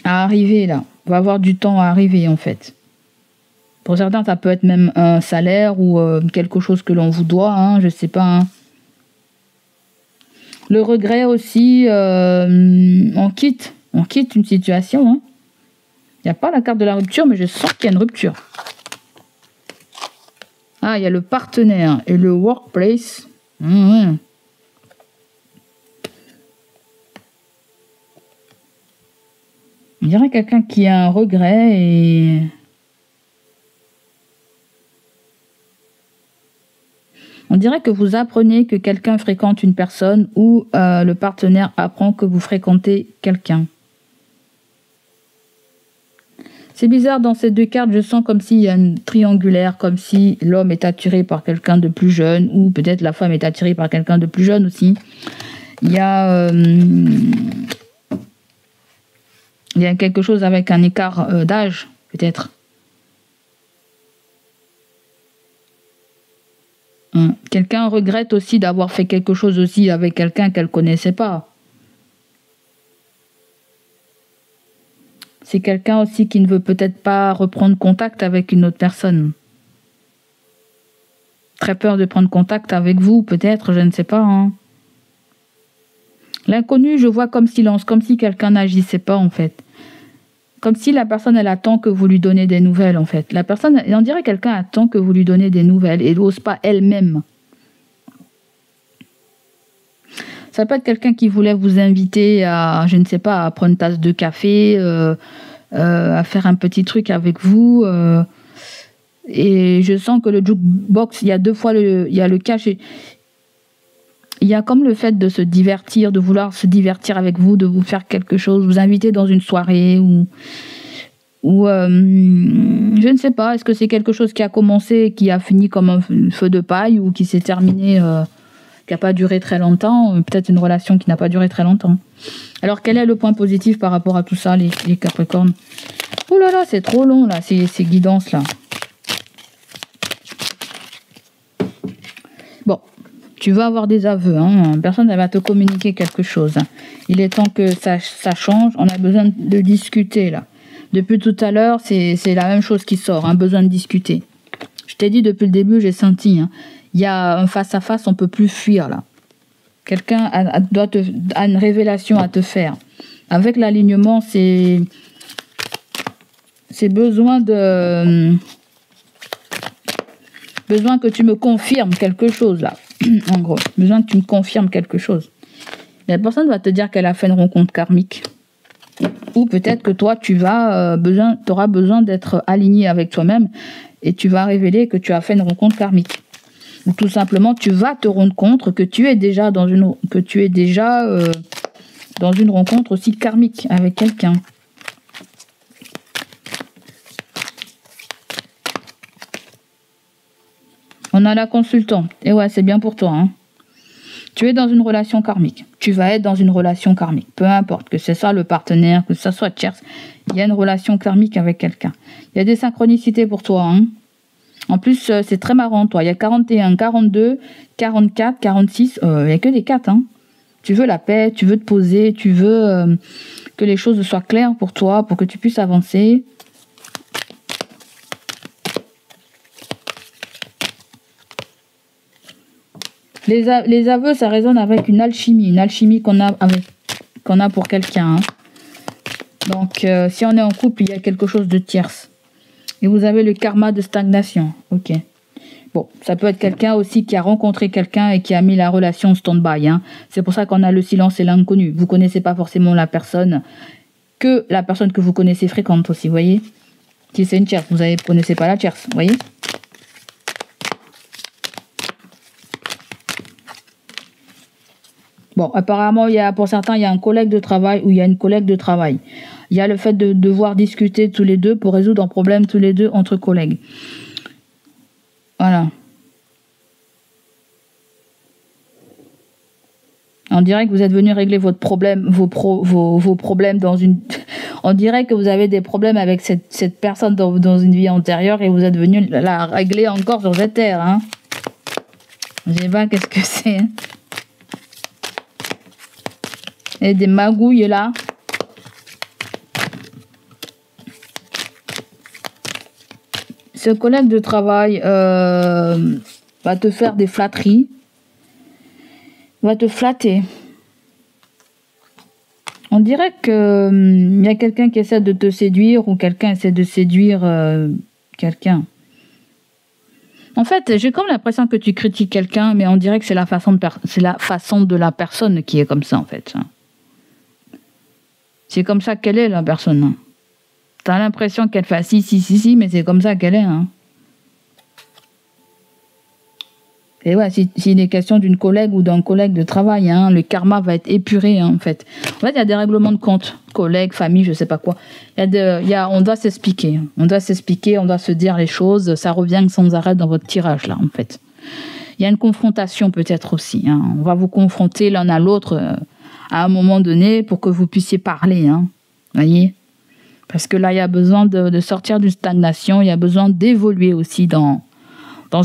arriver là. Va avoir du temps à arriver en fait. Pour certains, ça peut être même un salaire ou quelque chose que l'on vous doit, je sais pas. Le regret aussi, on quitte une situation. Il n'y a pas la carte de la rupture, mais je sens qu'il y a une rupture. Ah, il y a le partenaire et le workplace. Ouais. On dirait quelqu'un qui a un regret et... On dirait que vous apprenez que quelqu'un fréquente une personne ou le partenaire apprend que vous fréquentez quelqu'un. C'est bizarre, dans ces deux cartes, je sens comme s'il y a une triangulaire, comme si l'homme est attiré par quelqu'un de plus jeune ou peut-être la femme est attirée par quelqu'un de plus jeune aussi. Il y a... Il y a quelque chose avec un écart d'âge, peut-être. Quelqu'un regrette aussi d'avoir fait quelque chose aussi avec quelqu'un qu'elle ne connaissait pas. C'est quelqu'un aussi qui ne veut peut-être pas reprendre contact avec une autre personne. Très peur de prendre contact avec vous, peut-être, je ne sais pas. Hein. L'inconnu, je vois comme silence, comme si quelqu'un n'agissait pas, en fait. Comme si la personne, elle attend que vous lui donnez des nouvelles, en fait. La personne, on dirait que quelqu'un attend que vous lui donnez des nouvelles et n'ose pas elle-même. Ça peut être quelqu'un qui voulait vous inviter à, je ne sais pas, à prendre une tasse de café, à faire un petit truc avec vous. Et je sens que le jukebox, il y a 2 fois il y a le cash. Il y a comme le fait de se divertir, de vouloir se divertir avec vous, de vous faire quelque chose, vous inviter dans une soirée ou je ne sais pas, est-ce que c'est quelque chose qui a commencé et qui a fini comme un feu de paille ou qui s'est terminé, qui n'a pas duré très longtemps, peut-être une relation qui n'a pas duré très longtemps. Alors quel est le point positif par rapport à tout ça, les Capricornes? Oh là là, c'est trop long là, ces guidances là. Bon. Tu vas avoir des aveux, hein. Personne elle va te communiquer quelque chose. Il est temps que ça change, on a besoin de discuter là. Depuis tout à l'heure, c'est la même chose qui sort, hein, besoin de discuter. Je t'ai dit depuis le début, j'ai senti, hein, il y a un face-à-face, on ne peut plus fuir là. Quelqu'un a une révélation à te faire. Avec l'alignement, c'est besoin que tu me confirmes quelque chose là. En gros, besoin que tu me confirmes quelque chose. La personne va te dire qu'elle a fait une rencontre karmique. Ou peut-être que toi, tu auras besoin d'être aligné avec toi-même et tu vas révéler que tu as fait une rencontre karmique. Ou tout simplement, tu vas te rendre compte que tu es déjà dans une rencontre aussi karmique avec quelqu'un. On a la consultante. Et ouais, c'est bien pour toi. Hein. Tu es dans une relation karmique. Tu vas être dans une relation karmique. Peu importe que c'est ça le partenaire, que ça soit tierce. Il y a une relation karmique avec quelqu'un. Il y a des synchronicités pour toi. Hein. En plus, c'est très marrant, toi. Il y a 41, 42, 44, 46. Il n'y a que des 4. Hein. Tu veux la paix, tu veux te poser, tu veux que les choses soient claires pour toi, pour que tu puisses avancer. Les aveux, ça résonne avec une alchimie qu'on a pour quelqu'un. Hein. Donc, si on est en couple, il y a quelque chose de tierce. Et vous avez le karma de stagnation. Ok. Bon, ça peut être quelqu'un aussi qui a rencontré quelqu'un et qui a mis la relation stand-by. Hein. C'est pour ça qu'on a le silence et l'inconnu. Vous ne connaissez pas forcément la personne, que la personne que vous connaissez fréquente aussi, vous voyez. Si c'est une tierce, vous ne connaissez pas la tierce, vous voyez. Bon, apparemment, pour certains, il y a un collègue de travail ou il y a une collègue de travail. Il y a le fait de devoir discuter tous les deux pour résoudre un problème tous les deux entre collègues. Voilà. On dirait que vous êtes venu régler votre problème, vos problèmes dans une... On dirait que vous avez des problèmes avec cette personne dans une vie antérieure et vous êtes venu la régler encore sur cette terre. Hein. Je sais pas qu'est-ce que c'est. Hein. Et des magouilles là. Ce collègue de travail va te faire des flatteries. Va te flatter. On dirait que y a quelqu'un qui essaie de te séduire ou quelqu'un essaie de séduire quelqu'un. En fait, j'ai comme l'impression que tu critiques quelqu'un, mais on dirait que c'est la façon de la personne qui est comme ça en fait. C'est comme ça qu'elle est, la personne. T'as l'impression qu'elle fait si, mais c'est comme ça qu'elle est. Hein. Et ouais, s'il est question d'une collègue ou d'un collègue de travail, hein, le karma va être épuré, hein, en fait. En fait, il y a des règlements de compte. Collègues, famille, je sais pas quoi. On doit s'expliquer. On doit se dire les choses. Ça revient sans arrêt dans votre tirage, là, en fait. Il y a une confrontation, peut-être aussi. Hein. On va vous confronter l'un à l'autre à un moment donné pour que vous puissiez parler. Hein. Voyez ? Parce que là, il y a besoin de sortir d'une stagnation, il y a besoin d'évoluer aussi dans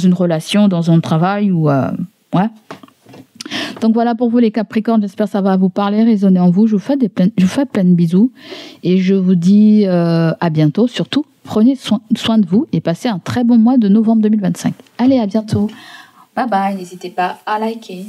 une relation, dans un travail. Ouais. Donc voilà pour vous les Capricornes, j'espère que ça va vous parler, résonner en vous. Je vous fais plein de bisous et je vous dis à bientôt. Surtout, prenez soin de vous et passez un très bon mois de novembre 2025. Allez, à bientôt. Bye bye, n'hésitez pas à liker.